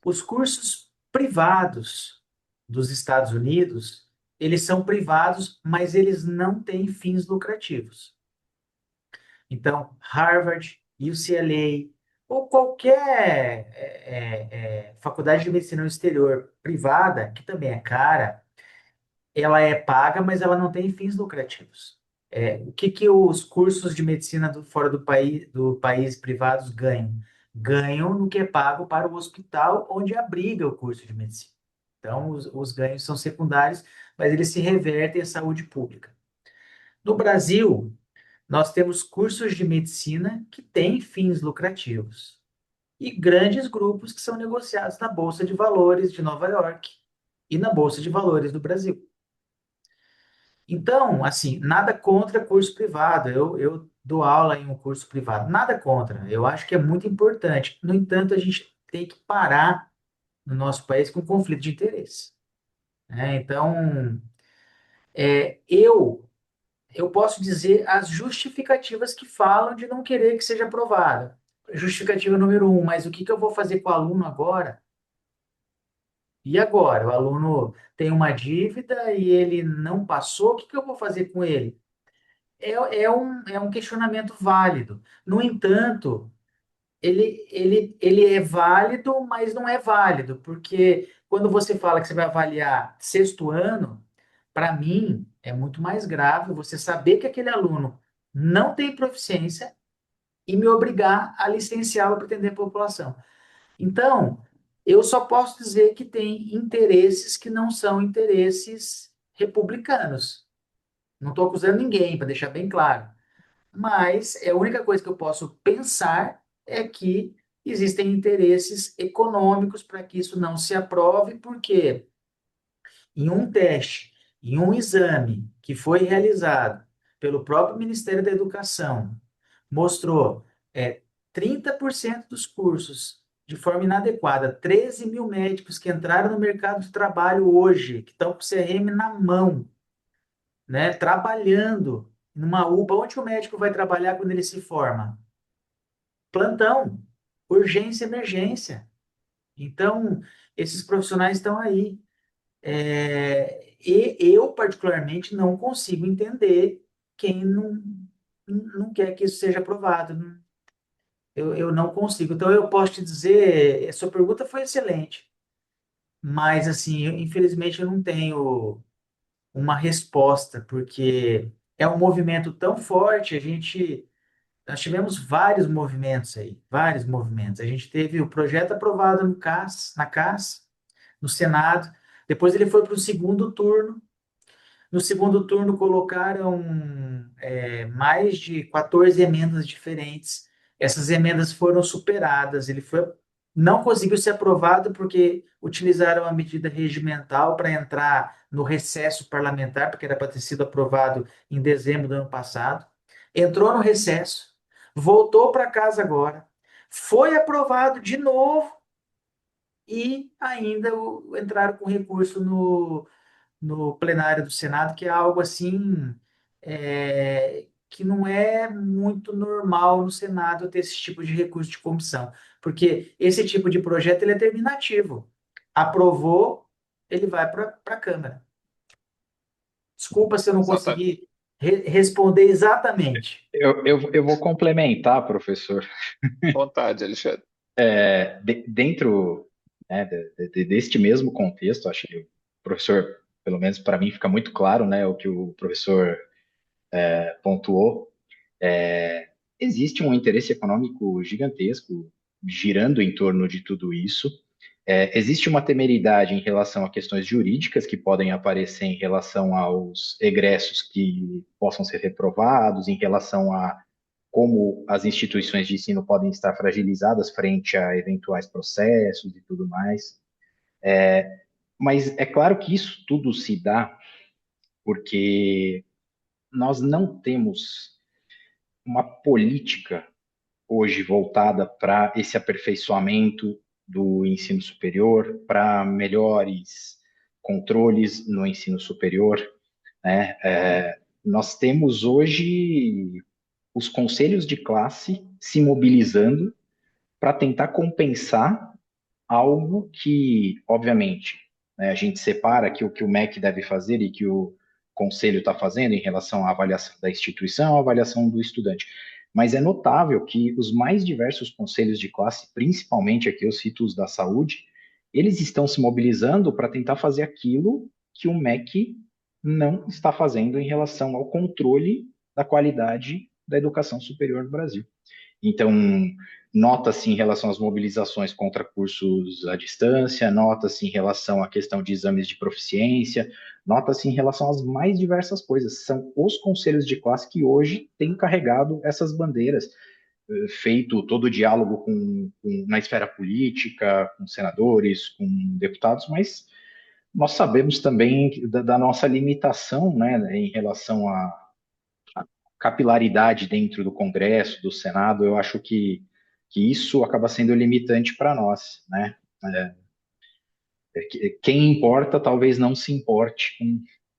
os cursos privados dos Estados Unidos, eles são privados, mas eles não têm fins lucrativos. Então, Harvard, UCLA, ou qualquer faculdade de medicina no exterior privada, que também é cara, ela é paga, mas ela não tem fins lucrativos. O que que os cursos de medicina fora do país privados ganham? Ganham no que é pago para o hospital onde abriga o curso de medicina. Então, os ganhos são secundários, mas eles se revertem à saúde pública. No Brasil, nós temos cursos de medicina que têm fins lucrativos e grandes grupos que são negociados na Bolsa de Valores de Nova York e na Bolsa de Valores do Brasil. Então, assim, nada contra curso privado. Eu dou aula em um curso privado. Nada contra. Eu acho que é muito importante. No entanto, a gente tem que parar no nosso país com conflito de interesse, né? Então, eu posso dizer as justificativas que falam de não querer que seja aprovado. Justificativa número um, mas o que que eu vou fazer com o aluno agora? E agora? O aluno tem uma dívida e ele não passou, o que que eu vou fazer com ele? É um questionamento válido. No entanto, ele é válido, mas não é válido, porque quando você fala que você vai avaliar sexto ano, para mim é muito mais grave você saber que aquele aluno não tem proficiência e me obrigar a licenciá-lo para atender a população. Então, eu só posso dizer que tem interesses que não são interesses republicanos. Não estou acusando ninguém, para deixar bem claro. Mas a única coisa que eu posso pensar é que existem interesses econômicos para que isso não se aprove, porque em um teste, em um exame que foi realizado pelo próprio Ministério da Educação, mostrou 30% dos cursos de forma inadequada, 13 mil médicos que entraram no mercado de trabalho hoje, que estão com o CRM na mão, né, trabalhando numa UPA. Onde o médico vai trabalhar quando ele se forma? Plantão, urgência, emergência. Então, esses profissionais estão aí. E eu, particularmente, não consigo entender quem não quer que isso seja aprovado. Eu não consigo. Então, eu posso te dizer, a sua pergunta foi excelente, mas, assim, infelizmente, eu não tenho uma resposta, porque é um movimento tão forte, nós tivemos vários movimentos aí, vários movimentos. A gente teve o projeto aprovado no CAS, na CAS, no Senado, depois ele foi para o segundo turno. No segundo turno colocaram mais de 14 emendas diferentes. Essas emendas foram superadas. Não conseguiu ser aprovado porque utilizaram a medida regimental para entrar no recesso parlamentar, porque era para ter sido aprovado em dezembro do ano passado. Entrou no recesso, voltou para casa agora, foi aprovado de novo e ainda entraram com recurso no plenário do Senado, que é algo assim, que não é muito normal no Senado ter esse tipo de recurso de comissão, porque esse tipo de projeto ele é terminativo. Aprovou, ele vai para a Câmara. Desculpa se eu não Exatamente. consegui responder exatamente. Eu vou complementar, professor. Vontade, Alexandre. Dentro, né, deste mesmo contexto, acho que o professor, pelo menos para mim, fica muito claro, né, o que o professor pontuou. É, existe um interesse econômico gigantesco girando em torno de tudo isso. Existe uma temeridade em relação a questões jurídicas que podem aparecer em relação aos egressos que possam ser reprovados, em relação a como as instituições de ensino podem estar fragilizadas frente a eventuais processos e tudo mais. Mas é claro que isso tudo se dá porque nós não temos uma política hoje voltada para esse aperfeiçoamento do ensino superior, para melhores controles no ensino superior, né? Nós temos hoje os conselhos de classe se mobilizando para tentar compensar algo que, obviamente, né, a gente separa que o MEC deve fazer e que o conselho está fazendo em relação à avaliação da instituição, à avaliação do estudante. Mas é notável que os mais diversos conselhos de classe, principalmente aqui eu cito os da saúde, eles estão se mobilizando para tentar fazer aquilo que o MEC não está fazendo em relação ao controle da qualidade da educação superior no Brasil. Então, nota-se em relação às mobilizações contra cursos à distância, nota-se em relação à questão de exames de proficiência, nota-se em relação às mais diversas coisas. São os conselhos de classe que hoje têm carregado essas bandeiras, feito todo o diálogo na esfera política, com senadores, com deputados, mas nós sabemos também da nossa limitação, né, em relação à capilaridade dentro do Congresso, do Senado. Eu acho que isso acaba sendo limitante para nós, né? Quem importa talvez não se importe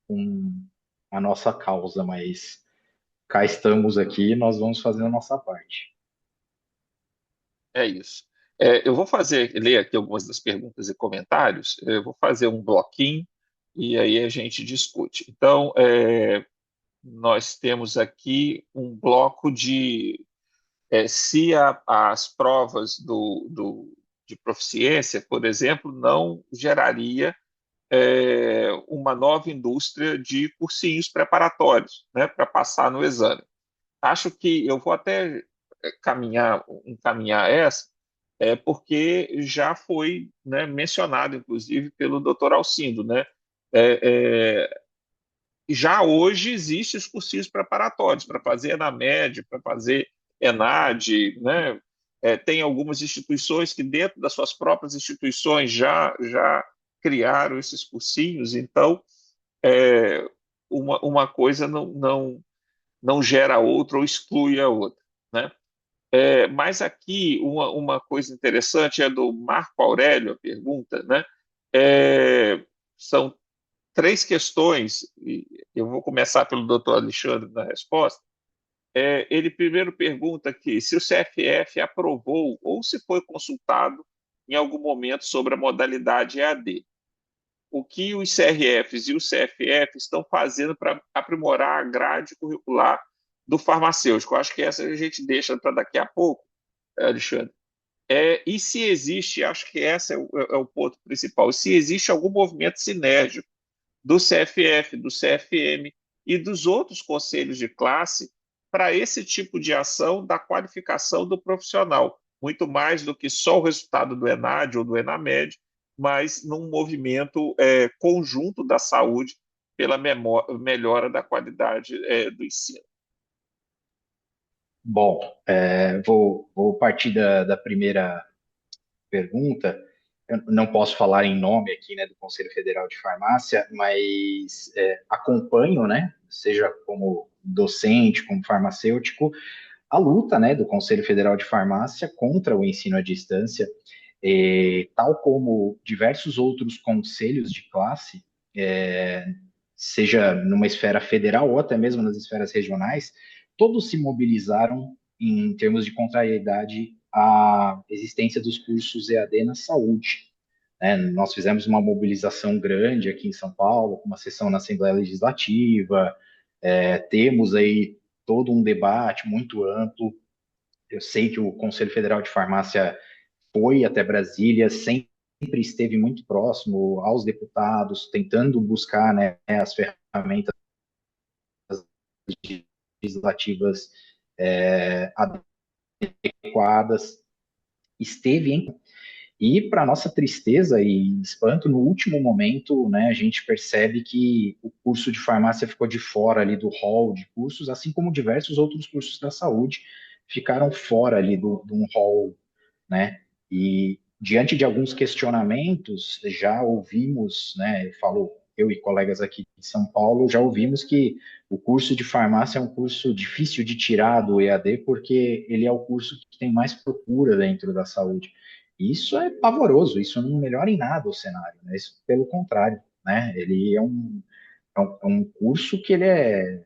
com a nossa causa, mas cá estamos aqui, nós vamos fazer a nossa parte. É isso. Eu vou ler aqui algumas das perguntas e comentários, eu vou fazer um bloquinho e aí a gente discute. Então, nós temos aqui um bloco de se as provas de proficiência, por exemplo, não geraria uma nova indústria de cursinhos preparatórios, né, para passar no exame. Acho que eu vou até encaminhar essa, porque já foi, né, mencionado, inclusive, pelo doutor Alcindo, né? É, já hoje existem os cursinhos preparatórios para fazer ENAMED, para fazer ENAD, né? Tem algumas instituições que, dentro das suas próprias instituições, já criaram esses cursinhos, então é, uma coisa não gera a outra ou exclui a outra, né? Mas aqui uma coisa interessante é do Marco Aurélio, a pergunta, né? São três questões, e eu vou começar pelo doutor Alexandre na resposta. Ele primeiro pergunta aqui se o CFF aprovou ou se foi consultado em algum momento sobre a modalidade EAD. O que os CRFs e o CFF estão fazendo para aprimorar a grade curricular do farmacêutico? Eu acho que essa a gente deixa para daqui a pouco, Alexandre. E se existe, acho que esse é o ponto principal, se existe algum movimento sinérgico do CFF, do CFM e dos outros conselhos de classe para esse tipo de ação da qualificação do profissional, muito mais do que só o resultado do ENAD ou do ENAMED, mas num movimento conjunto da saúde pela melhora da qualidade do ensino. Bom, vou partir da primeira pergunta. Eu não posso falar em nome aqui, né, do Conselho Federal de Farmácia, mas acompanho, né, seja como docente, como farmacêutico, a luta, né, do Conselho Federal de Farmácia contra o ensino à distância, tal como diversos outros conselhos de classe, seja numa esfera federal ou até mesmo nas esferas regionais, todos se mobilizaram em termos de contrariedade à existência dos cursos EAD na saúde. Né? Nós fizemos uma mobilização grande aqui em São Paulo, com uma sessão na Assembleia Legislativa, temos aí todo um debate muito amplo. Eu sei que o Conselho Federal de Farmácia foi até Brasília, sempre esteve muito próximo aos deputados, tentando buscar, né, as ferramentas legislativas adequadas. Esteve em e, para nossa tristeza e espanto, no último momento, né, a gente percebe que o curso de farmácia ficou de fora ali do hall de cursos, assim como diversos outros cursos da saúde ficaram fora ali do um hall, né? E diante de alguns questionamentos, já ouvimos, né, falou eu e colegas aqui de São Paulo, já ouvimos que o curso de farmácia é um curso difícil de tirar do EAD, porque ele é o curso que tem mais procura dentro da saúde. Isso é pavoroso, isso não melhora em nada o cenário, né? Isso, pelo contrário, né? Ele é um curso que ele é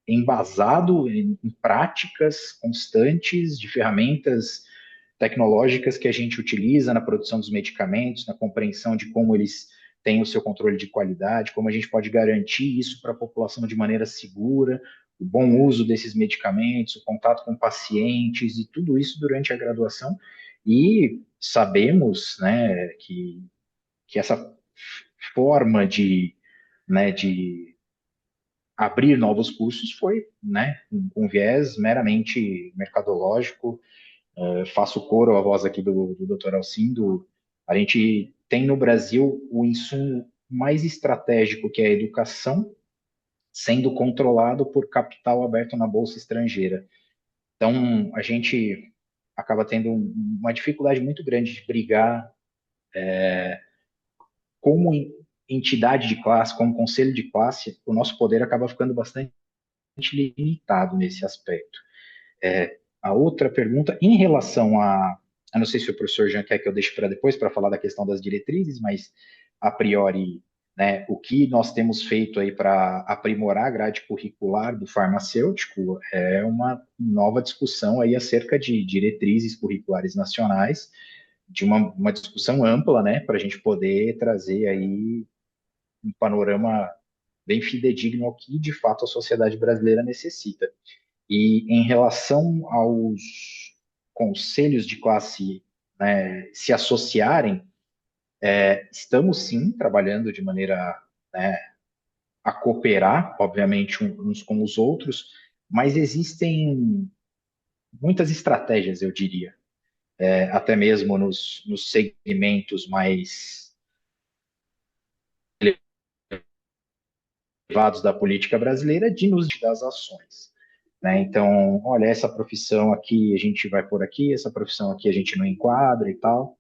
embasado em práticas constantes de ferramentas tecnológicas que a gente utiliza na produção dos medicamentos, na compreensão de como eles têm o seu controle de qualidade, como a gente pode garantir isso para a população de maneira segura, o bom uso desses medicamentos, o contato com pacientes e tudo isso durante a graduação. E sabemos, né, que essa forma de abrir novos cursos foi, né, um viés meramente mercadológico. Faço coro à voz aqui do Dr. Alcindo. A gente tem no Brasil o insumo mais estratégico, que é a educação, sendo controlado por capital aberto na bolsa estrangeira. Então, a gente acaba tendo uma dificuldade muito grande de brigar como entidade de classe, como conselho de classe. O nosso poder acaba ficando bastante limitado nesse aspecto. A outra pergunta, em relação a. Eu não sei se o professor já quer que eu deixe para depois para falar da questão das diretrizes, mas a priori, né, o que nós temos feito aí para aprimorar a grade curricular do farmacêutico é uma nova discussão aí acerca de diretrizes curriculares nacionais, de uma discussão ampla, né, para a gente poder trazer aí um panorama bem fidedigno ao que de fato a sociedade brasileira necessita. E em relação aos conselhos de classe, né, se associarem, estamos sim trabalhando de maneira, né, a cooperar, obviamente, uns com os outros, mas existem muitas estratégias, eu diria, até mesmo nos segmentos mais elevados da política brasileira, de nos das ações. Né? Então, olha, essa profissão aqui a gente vai por aqui, essa profissão aqui a gente não enquadra e tal.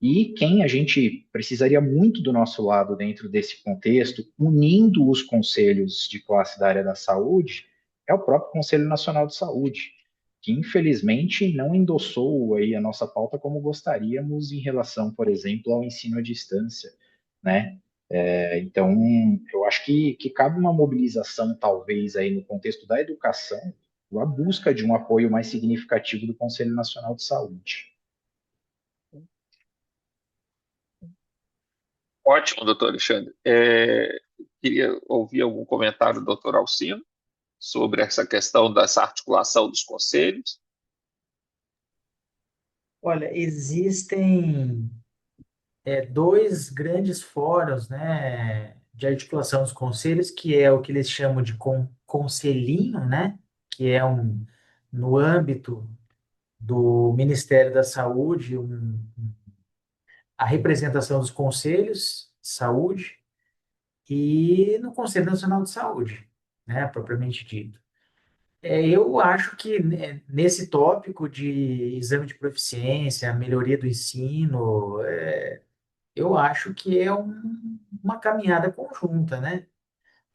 E quem a gente precisaria muito do nosso lado dentro desse contexto, unindo os conselhos de classe da área da saúde, é o próprio Conselho Nacional de Saúde, que infelizmente não endossou aí a nossa pauta como gostaríamos em relação, por exemplo, ao ensino à distância, né? Então, eu acho que cabe uma mobilização, talvez, aí no contexto da educação, a busca de um apoio mais significativo do Conselho Nacional de Saúde. Ótimo, doutor Alexandre. Queria ouvir algum comentário do doutor Alcino sobre essa questão dessa articulação dos conselhos. Olha, existem dois grandes fóruns, né, de articulação dos conselhos, que é o que eles chamam de conselhinho, né, que é no âmbito do Ministério da Saúde, a representação dos conselhos de saúde e no Conselho Nacional de Saúde, né, propriamente dito. Eu acho que né, nesse tópico de exame de proficiência, melhoria do ensino, eu acho que é uma caminhada conjunta, né?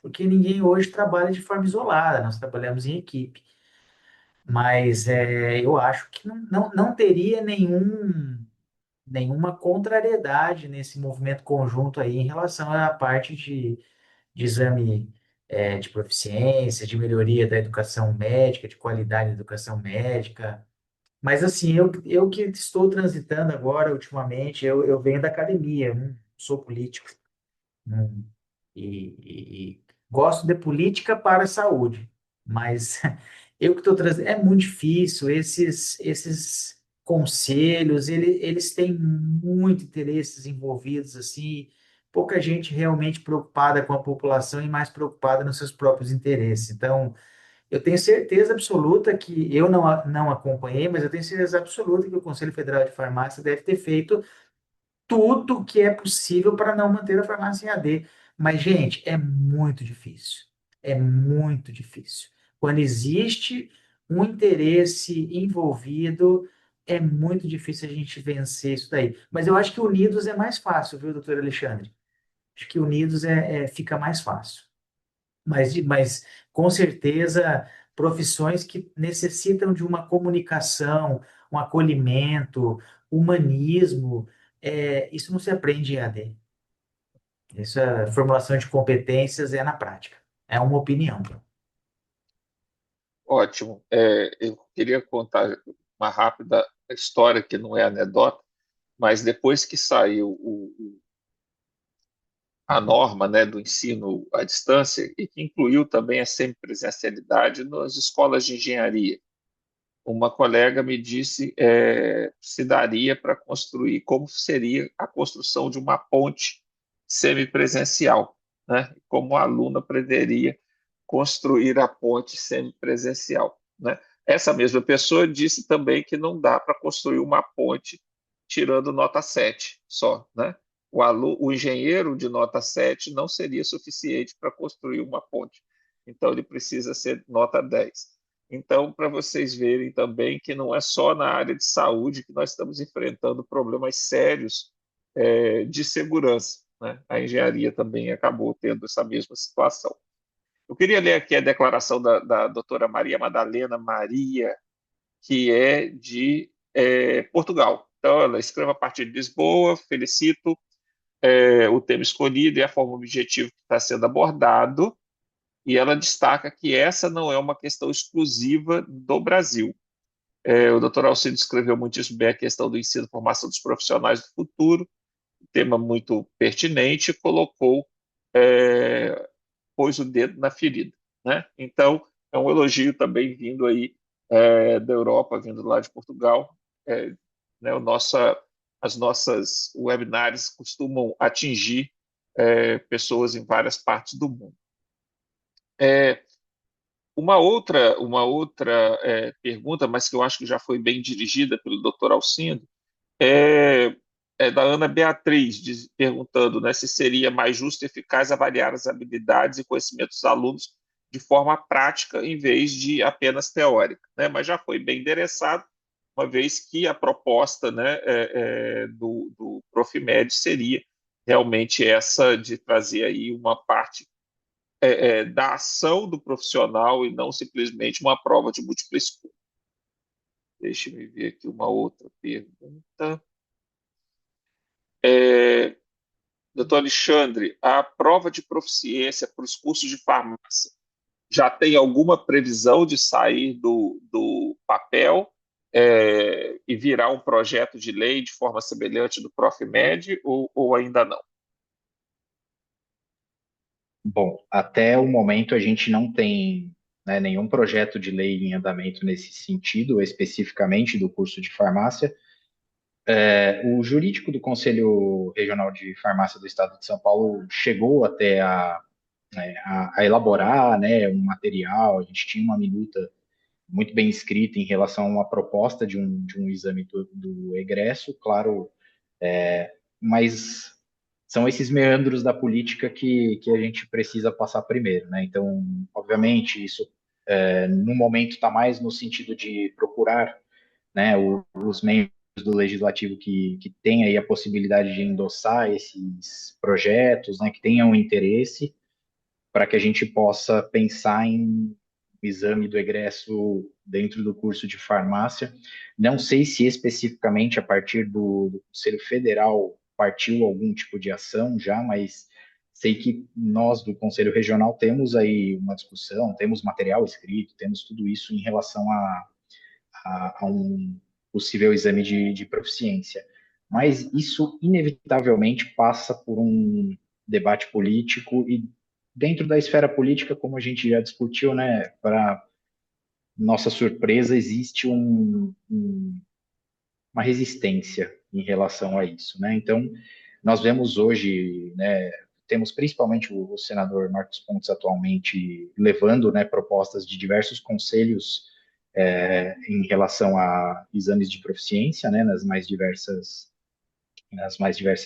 Porque ninguém hoje trabalha de forma isolada, nós trabalhamos em equipe. Mas eu acho que não teria nenhuma contrariedade nesse movimento conjunto aí em relação à parte de exame de proficiência, de melhoria da educação médica, de qualidade da educação médica. Mas assim, eu que estou transitando agora, ultimamente, eu venho da academia, eu não sou político. Hum, e gosto de política para a saúde, mas eu que estou trazendo, é muito difícil, esses conselhos, eles têm muito interesses envolvidos, assim, pouca gente realmente preocupada com a população e mais preocupada nos seus próprios interesses. Então, eu tenho certeza absoluta que, eu não acompanhei, mas eu tenho certeza absoluta que o Conselho Federal de Farmácia deve ter feito tudo que é possível para não manter a farmácia em AD. Mas, gente, é muito difícil. É muito difícil. Quando existe um interesse envolvido, é muito difícil a gente vencer isso daí. Mas eu acho que unidos é mais fácil, viu, doutor Alexandre? Acho que unidos fica mais fácil. Mas com certeza, profissões que necessitam de uma comunicação, um acolhimento, humanismo, isso não se aprende em AD. Isso é formulação de competências é na prática. É uma opinião. Ótimo. Eu queria contar uma rápida história que não é anedota, mas depois que saiu a norma, né, do ensino à distância e que incluiu também a semipresencialidade nas escolas de engenharia, uma colega me disse se daria para construir, como seria a construção de uma ponte semipresencial, né? Como a aluna poderia construir a ponte semipresencial, né? Essa mesma pessoa disse também que não dá para construir uma ponte tirando nota 7 só, né? O engenheiro de nota 7 não seria suficiente para construir uma ponte. Então, ele precisa ser nota 10. Então, para vocês verem também que não é só na área de saúde que nós estamos enfrentando problemas sérios de segurança, né? A engenharia também acabou tendo essa mesma situação. Eu queria ler aqui a declaração da doutora Maria Madalena Maria, que é de Portugal. Então, ela escreve a partir de Lisboa, felicito o tema escolhido e a forma objetiva que está sendo abordado, e ela destaca que essa não é uma questão exclusiva do Brasil. O doutor Alcides escreveu muitíssimo bem a questão do ensino e formação dos profissionais do futuro, tema muito pertinente, colocou, é, pôs o dedo na ferida, né? Então, é um elogio também vindo aí da Europa, vindo lá de Portugal. É, né, as nossas webinars costumam atingir pessoas em várias partes do mundo. É, uma outra pergunta, mas que eu acho que já foi bem dirigida pelo Dr. Alcindo, é, é da Ana Beatriz, perguntando, né, se seria mais justo e eficaz avaliar as habilidades e conhecimentos dos alunos de forma prática em vez de apenas teórica, né? Mas já foi bem endereçado, uma vez que a proposta, né, do Profimed seria realmente essa de trazer aí uma parte da ação do profissional e não simplesmente uma prova de múltipla escolha. Deixa eu ver aqui uma outra pergunta. Doutor Alexandre, a prova de proficiência para os cursos de farmácia já tem alguma previsão de sair do papel e virar um projeto de lei de forma semelhante do Profimed ou ainda não? Bom, até o momento a gente não tem, né, nenhum projeto de lei em andamento nesse sentido, especificamente do curso de farmácia. O jurídico do Conselho Regional de Farmácia do Estado de São Paulo chegou até a elaborar, né, um material, a gente tinha uma minuta muito bem escrita em relação a uma proposta de um exame do egresso, claro, mas são esses meandros da política que a gente precisa passar primeiro, né? Então, obviamente, isso no momento está mais no sentido de procurar, né, os membros do legislativo que têm aí a possibilidade de endossar esses projetos, né, que tenham interesse, para que a gente possa pensar em exame do egresso dentro do curso de farmácia. Não sei se especificamente a partir do Conselho Federal partiu algum tipo de ação já, mas sei que nós do Conselho Regional temos aí uma discussão, temos material escrito, temos tudo isso em relação a um possível exame de proficiência. Mas isso, inevitavelmente, passa por um debate político e dentro da esfera política, como a gente já discutiu, né, para nossa surpresa, existe uma resistência em relação a isso, né? Então, nós vemos hoje, né, temos principalmente o senador Marcos Pontes atualmente levando, né, propostas de diversos conselhos em relação a exames de proficiência, né, nas mais diversas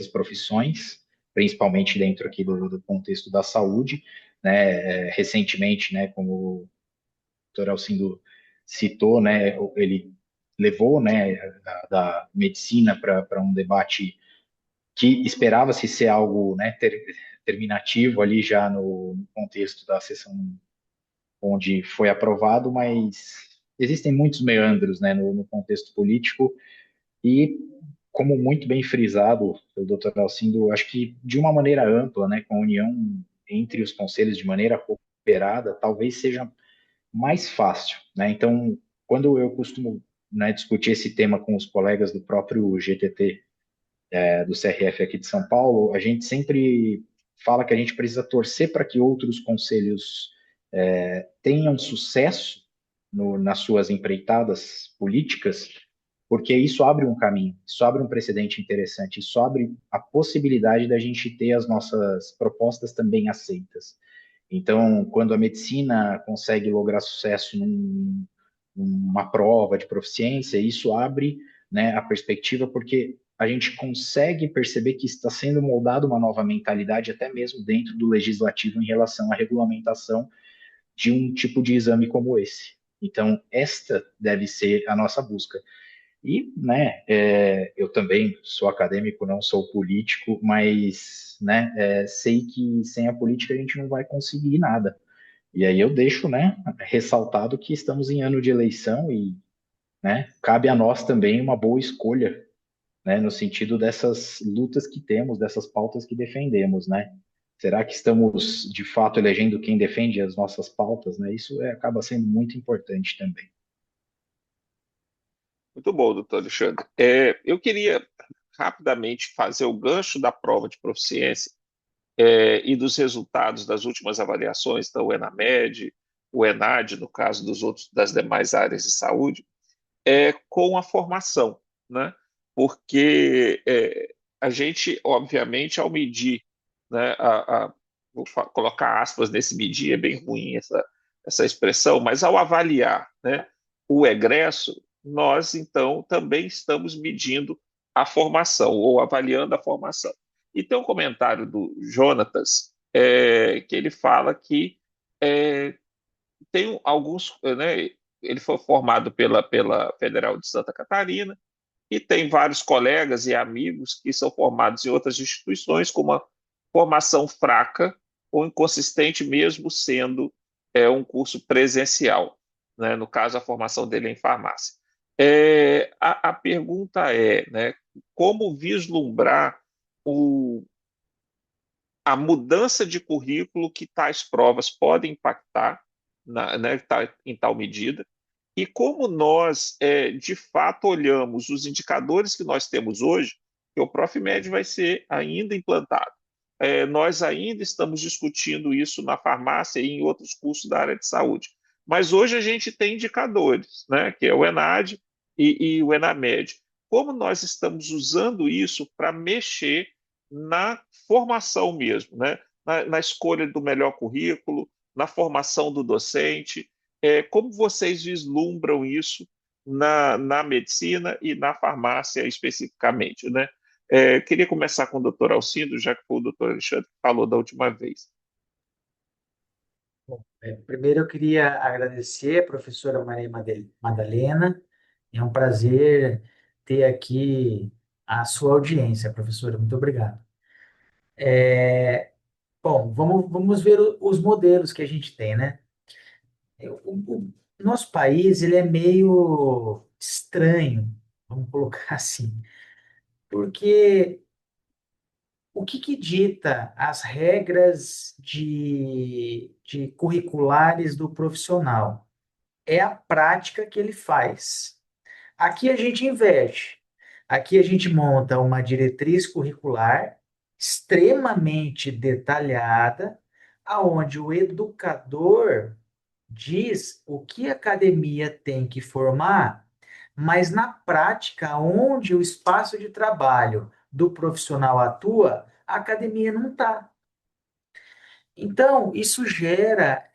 profissões, principalmente dentro aqui do contexto da saúde, né, recentemente, né, como o doutor Alcindo citou, né, ele levou, né, da medicina para um debate que esperava-se ser algo, né, terminativo ali já no contexto da sessão onde foi aprovado, mas existem muitos meandros, né, no contexto político e, como muito bem frisado pelo Dr. Alcindo, acho que de uma maneira ampla, né, com a união entre os conselhos de maneira cooperada, talvez seja mais fácil, né? Então, quando eu costumo, né, discutir esse tema com os colegas do próprio GTT, do CRF aqui de São Paulo, a gente sempre fala que a gente precisa torcer para que outros conselhos tenham sucesso nas suas empreitadas políticas, porque isso abre um caminho, isso abre um precedente interessante, isso abre a possibilidade da gente ter as nossas propostas também aceitas. Então, quando a medicina consegue lograr sucesso numa prova de proficiência, isso abre, né, a perspectiva, porque a gente consegue perceber que está sendo moldada uma nova mentalidade, até mesmo dentro do legislativo, em relação à regulamentação de um tipo de exame como esse. Então, esta deve ser a nossa busca. E, né, eu também sou acadêmico, não sou político, mas, né, sei que sem a política a gente não vai conseguir nada. E aí eu deixo, né, ressaltado que estamos em ano de eleição e, né, cabe a nós também uma boa escolha, né, no sentido dessas lutas que temos, dessas pautas que defendemos, né? Será que estamos de fato elegendo quem defende as nossas pautas, né? Isso acaba sendo muito importante também. Muito bom, doutor Alexandre. Eu queria rapidamente fazer o gancho da prova de proficiência e dos resultados das últimas avaliações da UENAMED, o ENAD, no caso das demais áreas de saúde, com a formação, né? Porque a gente, obviamente, ao medir, né, vou colocar aspas nesse medir, é bem ruim essa expressão, mas ao avaliar, né, o egresso, nós, então, também estamos medindo a formação, ou avaliando a formação. E tem um comentário do Jonatas, que ele fala que é, tem alguns, né, ele foi formado pela Federal de Santa Catarina e tem vários colegas e amigos que são formados em outras instituições com uma formação fraca ou inconsistente, mesmo sendo um curso presencial. Né? No caso, a formação dele é em farmácia. A pergunta é, né, como vislumbrar o, a mudança de currículo que tais provas podem impactar né, em tal medida, e como nós, de fato, olhamos os indicadores que nós temos hoje, que o Profimed vai ser ainda implantado. Nós ainda estamos discutindo isso na farmácia e em outros cursos da área de saúde. Mas hoje a gente tem indicadores, né, que é o ENAD e o ENAMED. Como nós estamos usando isso para mexer na formação mesmo, né? Na escolha do melhor currículo, na formação do docente, como vocês vislumbram isso na medicina e na farmácia especificamente, né? Queria começar com o doutor Alcindo, já que foi o doutor Alexandre que falou da última vez. Bom, primeiro eu queria agradecer a professora Maria Madalena. É um prazer ter aqui a sua audiência, professora. Muito obrigado. Bom, vamos ver os modelos que a gente tem, né? O nosso país, ele é meio estranho, vamos colocar assim, porque O que dita as regras de curriculares do profissional? É a prática que ele faz. Aqui a gente inverte. Aqui a gente monta uma diretriz curricular extremamente detalhada, aonde o educador diz o que a academia tem que formar, mas na prática, onde o espaço de trabalho do profissional atua, a academia não está. Então, isso gera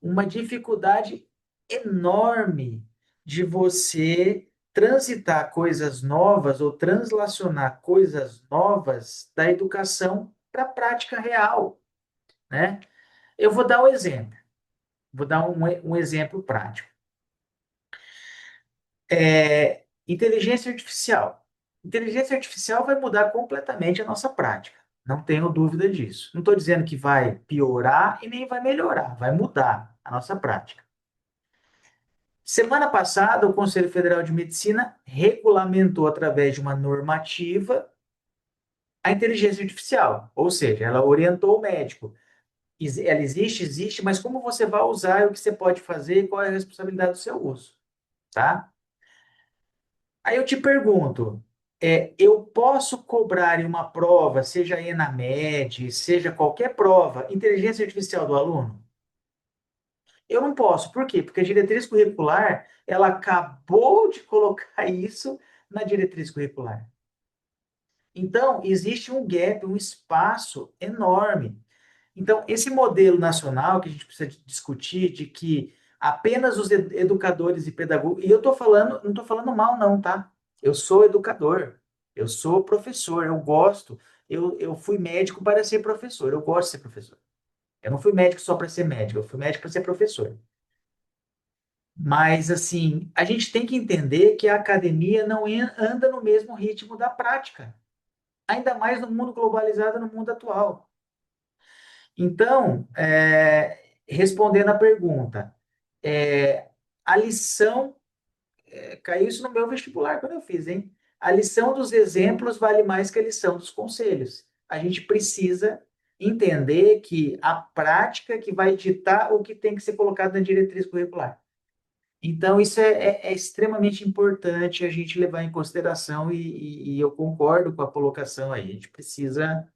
uma dificuldade enorme de você transitar coisas novas ou translacionar coisas novas da educação para a prática real, né? Eu vou dar um exemplo, vou dar um exemplo prático. Inteligência artificial. Inteligência artificial vai mudar completamente a nossa prática. Não tenho dúvida disso. Não estou dizendo que vai piorar e nem vai melhorar, vai mudar a nossa prática. Semana passada, o Conselho Federal de Medicina regulamentou, através de uma normativa, a inteligência artificial. Ou seja, ela orientou o médico. Ela existe, existe, mas como você vai usar e o que você pode fazer e qual é a responsabilidade do seu uso, tá? Aí eu te pergunto, eu posso cobrar em uma prova, seja ENAMED, seja qualquer prova, inteligência artificial do aluno? Eu não posso. Por quê? Porque a diretriz curricular, ela acabou de colocar isso na diretriz curricular. Então, existe um gap, um espaço enorme. Então, esse modelo nacional que a gente precisa discutir, de que apenas os educadores e pedagogos, e eu estou falando, não estou falando mal, não, tá? Eu sou educador, eu sou professor, eu gosto, eu fui médico para ser professor, eu gosto de ser professor. Eu não fui médico só para ser médico, eu fui médico para ser professor. Mas, assim, a gente tem que entender que a academia não anda no mesmo ritmo da prática, ainda mais no mundo globalizado, no mundo atual. Então, respondendo à pergunta, é, a lição, caiu isso no meu vestibular quando eu fiz, hein? A lição dos exemplos vale mais que a lição dos conselhos. A gente precisa entender que a prática que vai ditar o que tem que ser colocado na diretriz curricular. Então, isso é extremamente importante a gente levar em consideração e eu concordo com a colocação aí. A gente precisa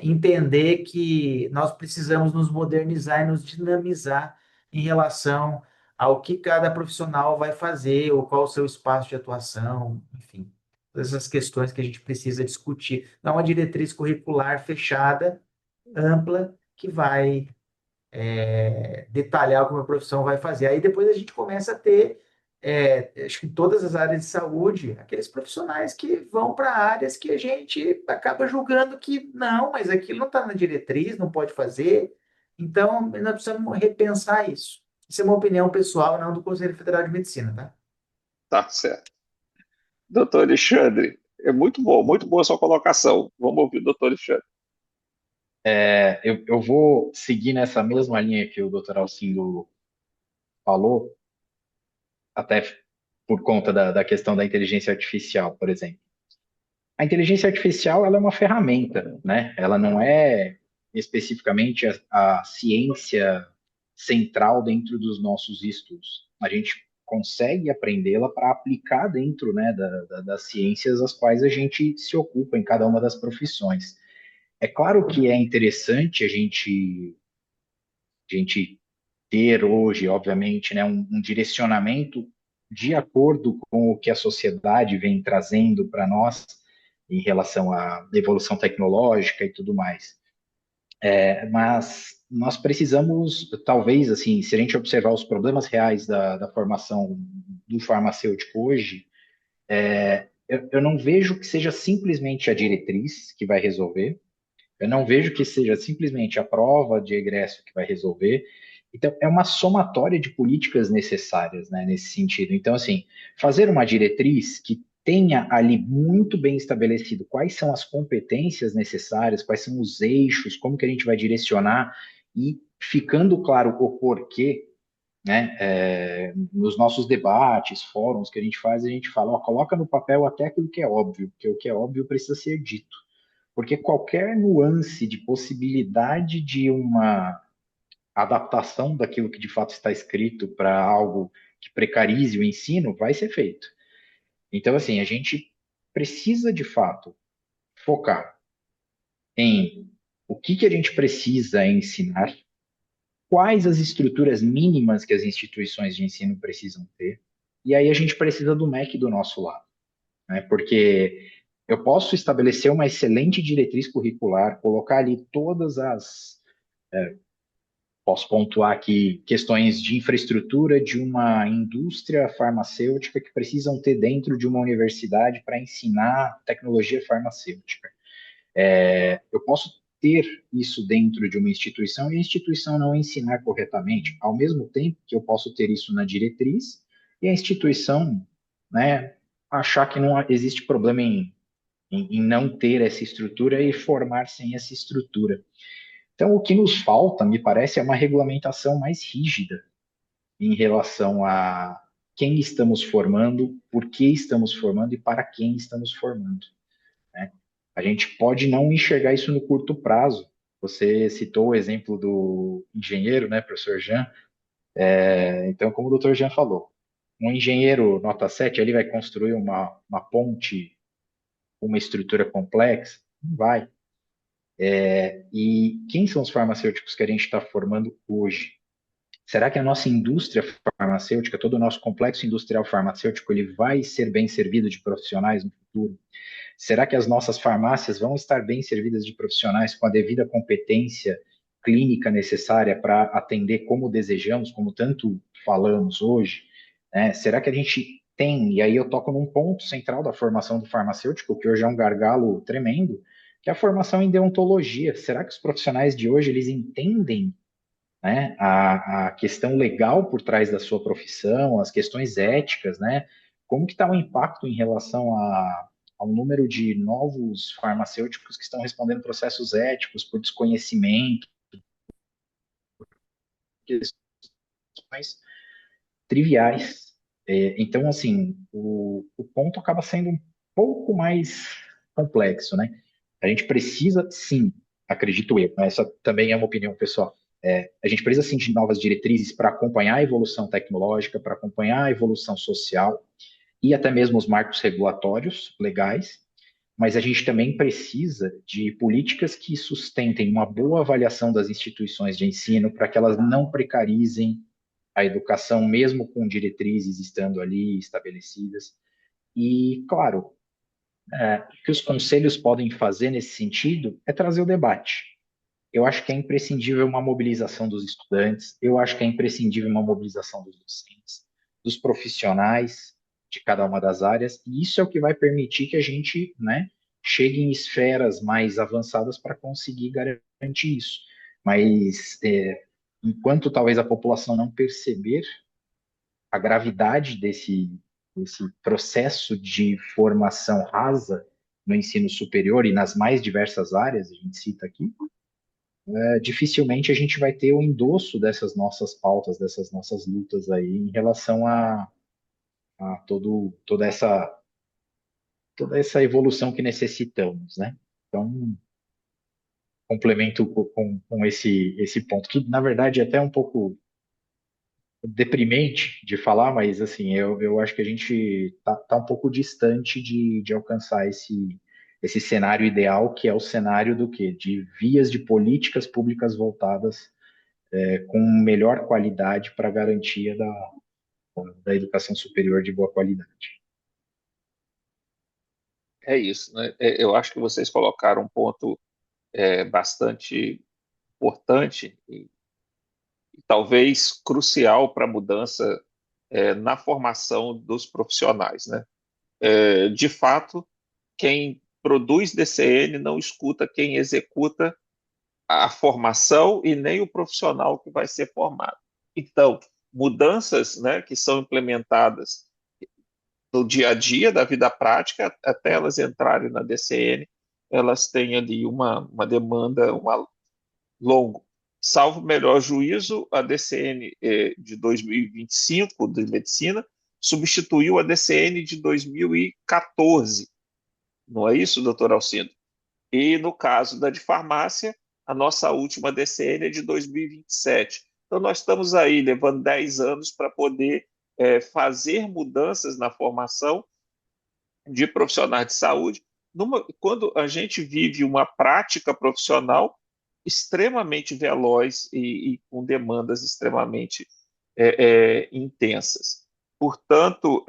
entender que nós precisamos nos modernizar e nos dinamizar em relação ao que cada profissional vai fazer, ou qual o seu espaço de atuação, enfim, todas essas questões que a gente precisa discutir. Não é uma diretriz curricular fechada, ampla, que vai detalhar o que uma profissão vai fazer. Aí depois a gente começa a ter, acho que em todas as áreas de saúde, aqueles profissionais que vão para áreas que a gente acaba julgando que não, mas aquilo não está na diretriz, não pode fazer. Então, nós precisamos repensar isso. Isso é uma opinião pessoal, não do Conselho Federal de Medicina, tá? Tá certo. Doutor Alexandre, é muito boa a sua colocação. Vamos ouvir o doutor Alexandre. Eu vou seguir nessa mesma linha que o Dr. Alcindo falou, até por conta da questão da inteligência artificial, por exemplo. A inteligência artificial, ela é uma ferramenta, né? Ela não é especificamente a ciência central dentro dos nossos estudos. A gente consegue aprendê-la para aplicar dentro, né, das ciências às quais a gente se ocupa em cada uma das profissões. É claro que é interessante a gente ter hoje, obviamente, né, um direcionamento de acordo com o que a sociedade vem trazendo para nós em relação à evolução tecnológica e tudo mais. Mas nós precisamos, talvez, assim, se a gente observar os problemas reais da formação do farmacêutico hoje, eu não vejo que seja simplesmente a diretriz que vai resolver, eu não vejo que seja simplesmente a prova de egresso que vai resolver. Então, é uma somatória de políticas necessárias, né, nesse sentido. Então, assim, fazer uma diretriz que tenha ali muito bem estabelecido quais são as competências necessárias, quais são os eixos, como que a gente vai direcionar e ficando claro o porquê, né, nos nossos debates, fóruns que a gente faz, a gente fala, ó, coloca no papel até aquilo que é óbvio, porque o que é óbvio precisa ser dito. porque qualquer nuance de possibilidade de uma adaptação daquilo que de fato está escrito para algo que precarize o ensino vai ser feito. Então, assim, a gente precisa de fato focar em o que a gente precisa ensinar, quais as estruturas mínimas que as instituições de ensino precisam ter, e aí a gente precisa do MEC do nosso lado, né? Porque eu posso estabelecer uma excelente diretriz curricular, colocar ali todas as. Posso pontuar aqui questões de infraestrutura de uma indústria farmacêutica que precisam ter dentro de uma universidade para ensinar tecnologia farmacêutica. Eu posso ter isso dentro de uma instituição e a instituição não ensinar corretamente, ao mesmo tempo que eu posso ter isso na diretriz e a instituição, né, achar que não existe problema em não ter essa estrutura e formar sem essa estrutura. Então, o que nos falta, me parece, é uma regulamentação mais rígida em relação a quem estamos formando, por que estamos formando e para quem estamos formando, né? A gente pode não enxergar isso no curto prazo. Você citou o exemplo do engenheiro, né, professor Jean? Então, como o doutor Jean falou, um engenheiro nota 7 ele vai construir uma ponte, uma estrutura complexa? Não vai. E quem são os farmacêuticos que a gente está formando hoje? Será que a nossa indústria farmacêutica, todo o nosso complexo industrial farmacêutico, ele vai ser bem servido de profissionais no futuro? Será que as nossas farmácias vão estar bem servidas de profissionais com a devida competência clínica necessária para atender como desejamos, como tanto falamos hoje, né? Será que a gente tem, e aí eu toco num ponto central da formação do farmacêutico, que hoje é um gargalo tremendo, que é a formação em deontologia. Será que os profissionais de hoje eles entendem, né, a questão legal por trás da sua profissão, as questões éticas, né? Como que está o impacto em relação ao número de novos farmacêuticos que estão respondendo processos éticos por desconhecimento, questões triviais. Então, assim, o ponto acaba sendo um pouco mais complexo, né? A gente precisa, sim, acredito eu, mas essa também é uma opinião pessoal. A gente precisa, sim, de novas diretrizes para acompanhar a evolução tecnológica, para acompanhar a evolução social e até mesmo os marcos regulatórios legais, mas a gente também precisa de políticas que sustentem uma boa avaliação das instituições de ensino para que elas não precarizem a educação, mesmo com diretrizes estando ali estabelecidas. E, claro, o que os conselhos podem fazer nesse sentido é trazer o debate. Eu acho que é imprescindível uma mobilização dos estudantes, eu acho que é imprescindível uma mobilização dos docentes, dos profissionais de cada uma das áreas, e isso é o que vai permitir que a gente, né, chegue em esferas mais avançadas para conseguir garantir isso. Mas, enquanto talvez a população não perceber a gravidade desse processo de formação rasa no ensino superior e nas mais diversas áreas, a gente cita aqui, dificilmente a gente vai ter o endosso dessas nossas pautas, dessas nossas lutas aí em relação a toda essa evolução que necessitamos, né? Então, complemento com esse ponto, que na verdade é até um pouco deprimente de falar, mas assim, eu acho que a gente tá um pouco distante de alcançar esse cenário ideal, que é o cenário do quê? De vias de políticas públicas voltadas com melhor qualidade para a garantia da educação superior de boa qualidade. É isso, né? Eu acho que vocês colocaram um ponto bastante importante e talvez crucial para a mudança na formação dos profissionais, né? De fato, quem produz DCN não escuta quem executa a formação e nem o profissional que vai ser formado. Então, mudanças, né, que são implementadas no dia a dia da vida prática, até elas entrarem na DCN, elas têm ali uma demanda longo. Salvo melhor juízo, a DCN de 2025 de medicina substituiu a DCN de 2014. Não é isso, doutor Alcindo? E no caso da de farmácia, a nossa última DCN é de 2027. Então, nós estamos aí levando 10 anos para poder fazer mudanças na formação de profissionais de saúde, quando a gente vive uma prática profissional extremamente veloz e com demandas extremamente intensas. Portanto,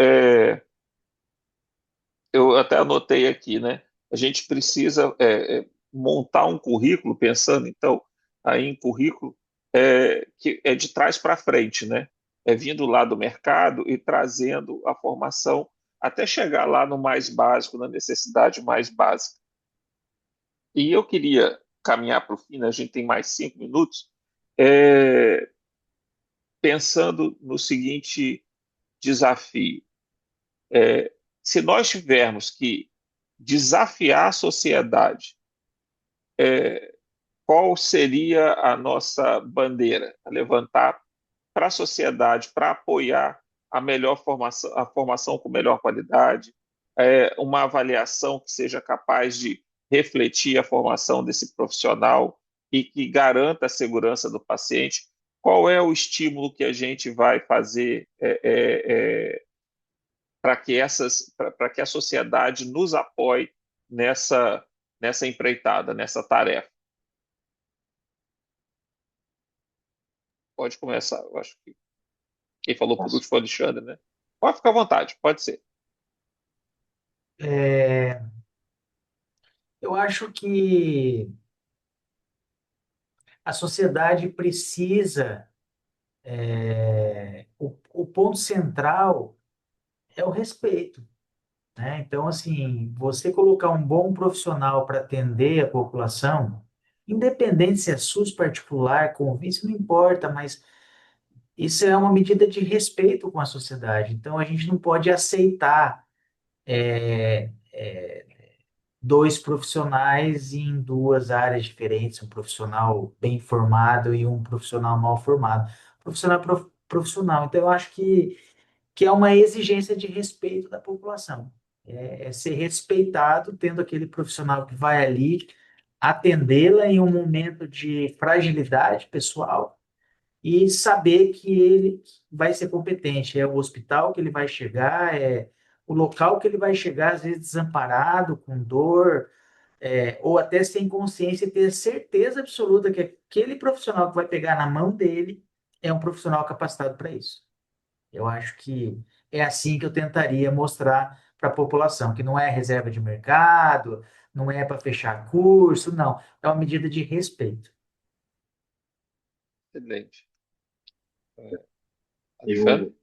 eu até anotei aqui, né? A gente precisa montar um currículo, pensando então aí em currículo que é de trás para frente, né? É vindo lá do mercado e trazendo a formação até chegar lá no mais básico, na necessidade mais básica. E eu queria caminhar para o fim, né? A gente tem mais 5 minutos, é, pensando no seguinte desafio: se nós tivermos que desafiar a sociedade, qual seria a nossa bandeira a levantar para a sociedade, para apoiar a melhor formação, a formação com melhor qualidade, uma avaliação que seja capaz de refletir a formação desse profissional e que garanta a segurança do paciente? Qual é o estímulo que a gente vai fazer para que a sociedade nos apoie nessa empreitada, nessa tarefa? Pode começar, eu acho que quem falou por Posso? último foi o Alexandre, né? Pode ficar à vontade, pode ser. É, eu acho que a sociedade precisa, o ponto central é o respeito, né? Então, assim, você colocar um bom profissional para atender a população, independente se é SUS particular, convênio, não importa, mas isso é uma medida de respeito com a sociedade. Então, a gente não pode aceitar dois profissionais em duas áreas diferentes, um profissional bem formado e um profissional mal formado. Profissional é profissional. Então, eu acho que é uma exigência de respeito da população. É ser respeitado, tendo aquele profissional que vai ali atendê-la em um momento de fragilidade pessoal e saber que ele vai ser competente. É o hospital que ele vai chegar, é o local que ele vai chegar, às vezes desamparado, com dor, ou até sem consciência, e ter certeza absoluta que aquele profissional que vai pegar na mão dele é um profissional capacitado para isso. Eu acho que é assim que eu tentaria mostrar para a população, que não é reserva de mercado, não é para fechar curso, não. É uma medida de respeito. Excelente. Alexandre? Eu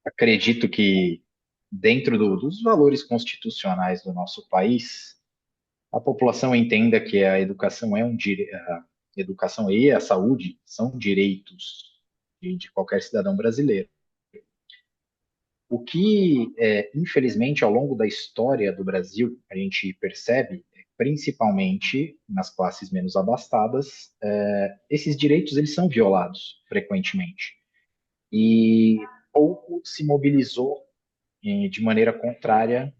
acredito que, dentro dos valores constitucionais do nosso país, a população entenda que a educação é a educação e a saúde são direitos de qualquer cidadão brasileiro. O que, infelizmente, ao longo da história do Brasil, a gente percebe, principalmente nas classes menos abastadas, esses direitos eles são violados frequentemente. E pouco se mobilizou de maneira contrária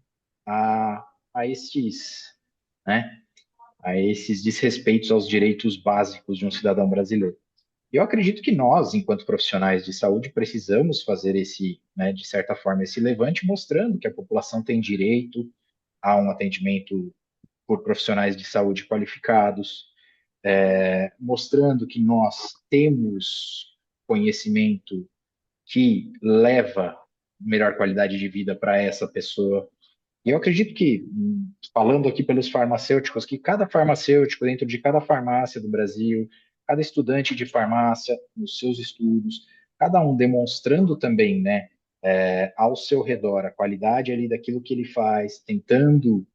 a, a estes, né, a esses desrespeitos aos direitos básicos de um cidadão brasileiro. Eu acredito que nós, enquanto profissionais de saúde, precisamos fazer esse, né, de certa forma, esse levante, mostrando que a população tem direito a um atendimento por profissionais de saúde qualificados, mostrando que nós temos conhecimento que leva melhor qualidade de vida para essa pessoa. E eu acredito que, falando aqui pelos farmacêuticos, que cada farmacêutico dentro de cada farmácia do Brasil, cada estudante de farmácia nos seus estudos, cada um demonstrando também, né, ao seu redor a qualidade ali daquilo que ele faz, tentando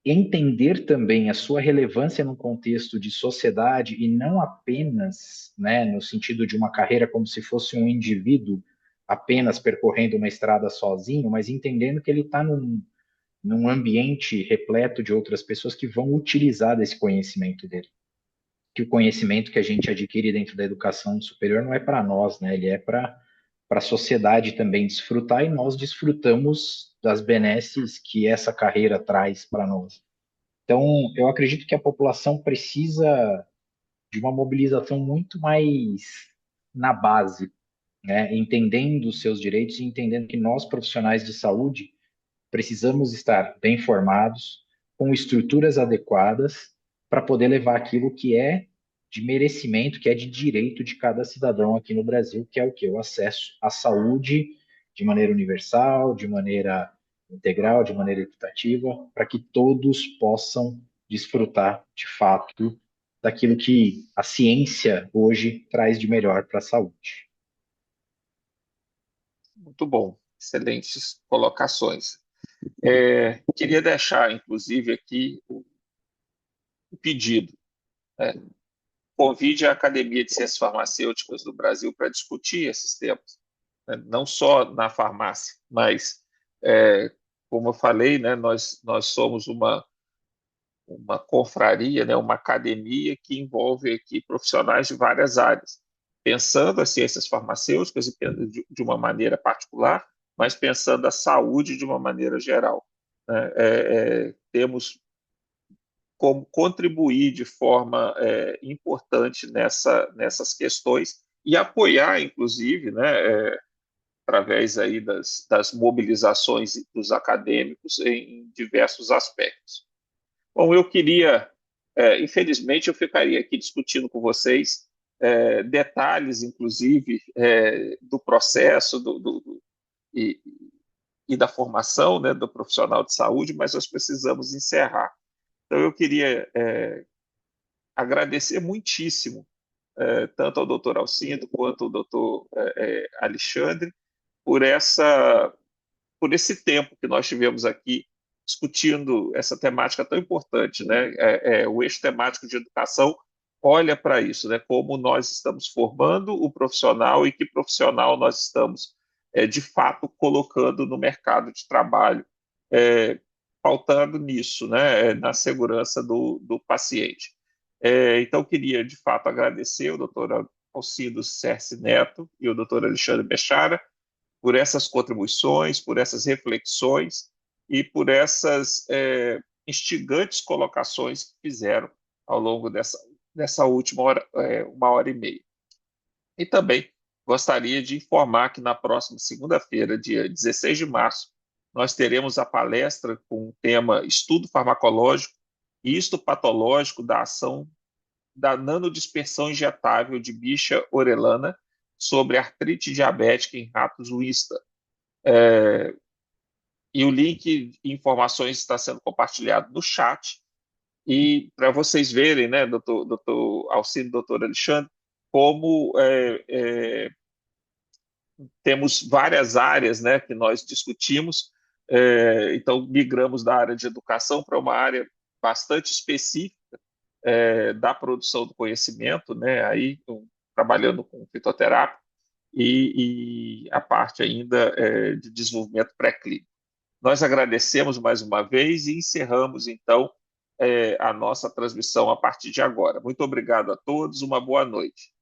entender também a sua relevância no contexto de sociedade e não apenas, né, no sentido de uma carreira como se fosse um indivíduo apenas percorrendo uma estrada sozinho, mas entendendo que ele está num ambiente repleto de outras pessoas que vão utilizar desse conhecimento dele. Que o conhecimento que a gente adquire dentro da educação superior não é para nós, né? Ele é para a sociedade também desfrutar e nós desfrutamos das benesses que essa carreira traz para nós. Então, eu acredito que a população precisa de uma mobilização muito mais na base, né? Entendendo os seus direitos e entendendo que nós, profissionais de saúde, precisamos estar bem formados, com estruturas adequadas, para poder levar aquilo que é de merecimento, que é de direito de cada cidadão aqui no Brasil, que é o quê? O acesso à saúde de maneira universal, de maneira integral, de maneira equitativa, para que todos possam desfrutar de fato daquilo que a ciência hoje traz de melhor para a saúde. Muito bom, excelentes colocações. Queria deixar, inclusive, aqui o pedido. Né? Convide a Academia de Ciências Farmacêuticas do Brasil para discutir esses temas, né? Não só na farmácia, mas, como eu falei, né, nós somos uma confraria, né, uma academia que envolve aqui profissionais de várias áreas, pensando as ciências farmacêuticas de uma maneira particular, mas pensando a saúde de uma maneira geral. Né? Temos como contribuir de forma importante nessas questões e apoiar, inclusive, né, através aí das mobilizações dos acadêmicos em diversos aspectos. Bom, eu queria, infelizmente, eu ficaria aqui discutindo com vocês detalhes, inclusive, do processo e, e da formação, né, do profissional de saúde, mas nós precisamos encerrar. Então, eu queria agradecer muitíssimo, tanto ao doutor Alcindo quanto ao doutor Alexandre, por por esse tempo que nós tivemos aqui discutindo essa temática tão importante, né? O eixo temático de educação olha para isso, né? Como nós estamos formando o profissional e que profissional nós estamos, de fato, colocando no mercado de trabalho, pautando nisso, né? Na segurança do paciente. Então, queria, de fato, agradecer o doutor Alcindo Cerci Neto e o doutor Alexandre Bechara por essas contribuições, por essas reflexões e por essas instigantes colocações que fizeram ao longo dessa última hora, 1 hora e meia. E também gostaria de informar que na próxima segunda-feira, dia 16 de março, nós teremos a palestra com o tema Estudo Farmacológico e Histopatológico da ação da nanodispersão injetável de bicha orelana sobre artrite diabética em ratos Wista. E o link de informações está sendo compartilhado no chat. E para vocês verem, né, doutor Alcindo, doutor Alexandre, como temos várias áreas, né, que nós discutimos. Então, migramos da área de educação para uma área bastante específica da produção do conhecimento, né, aí trabalhando com fitoterapia e a parte ainda de desenvolvimento pré-clínico. Nós agradecemos mais uma vez e encerramos, então, a nossa transmissão a partir de agora. Muito obrigado a todos, uma boa noite.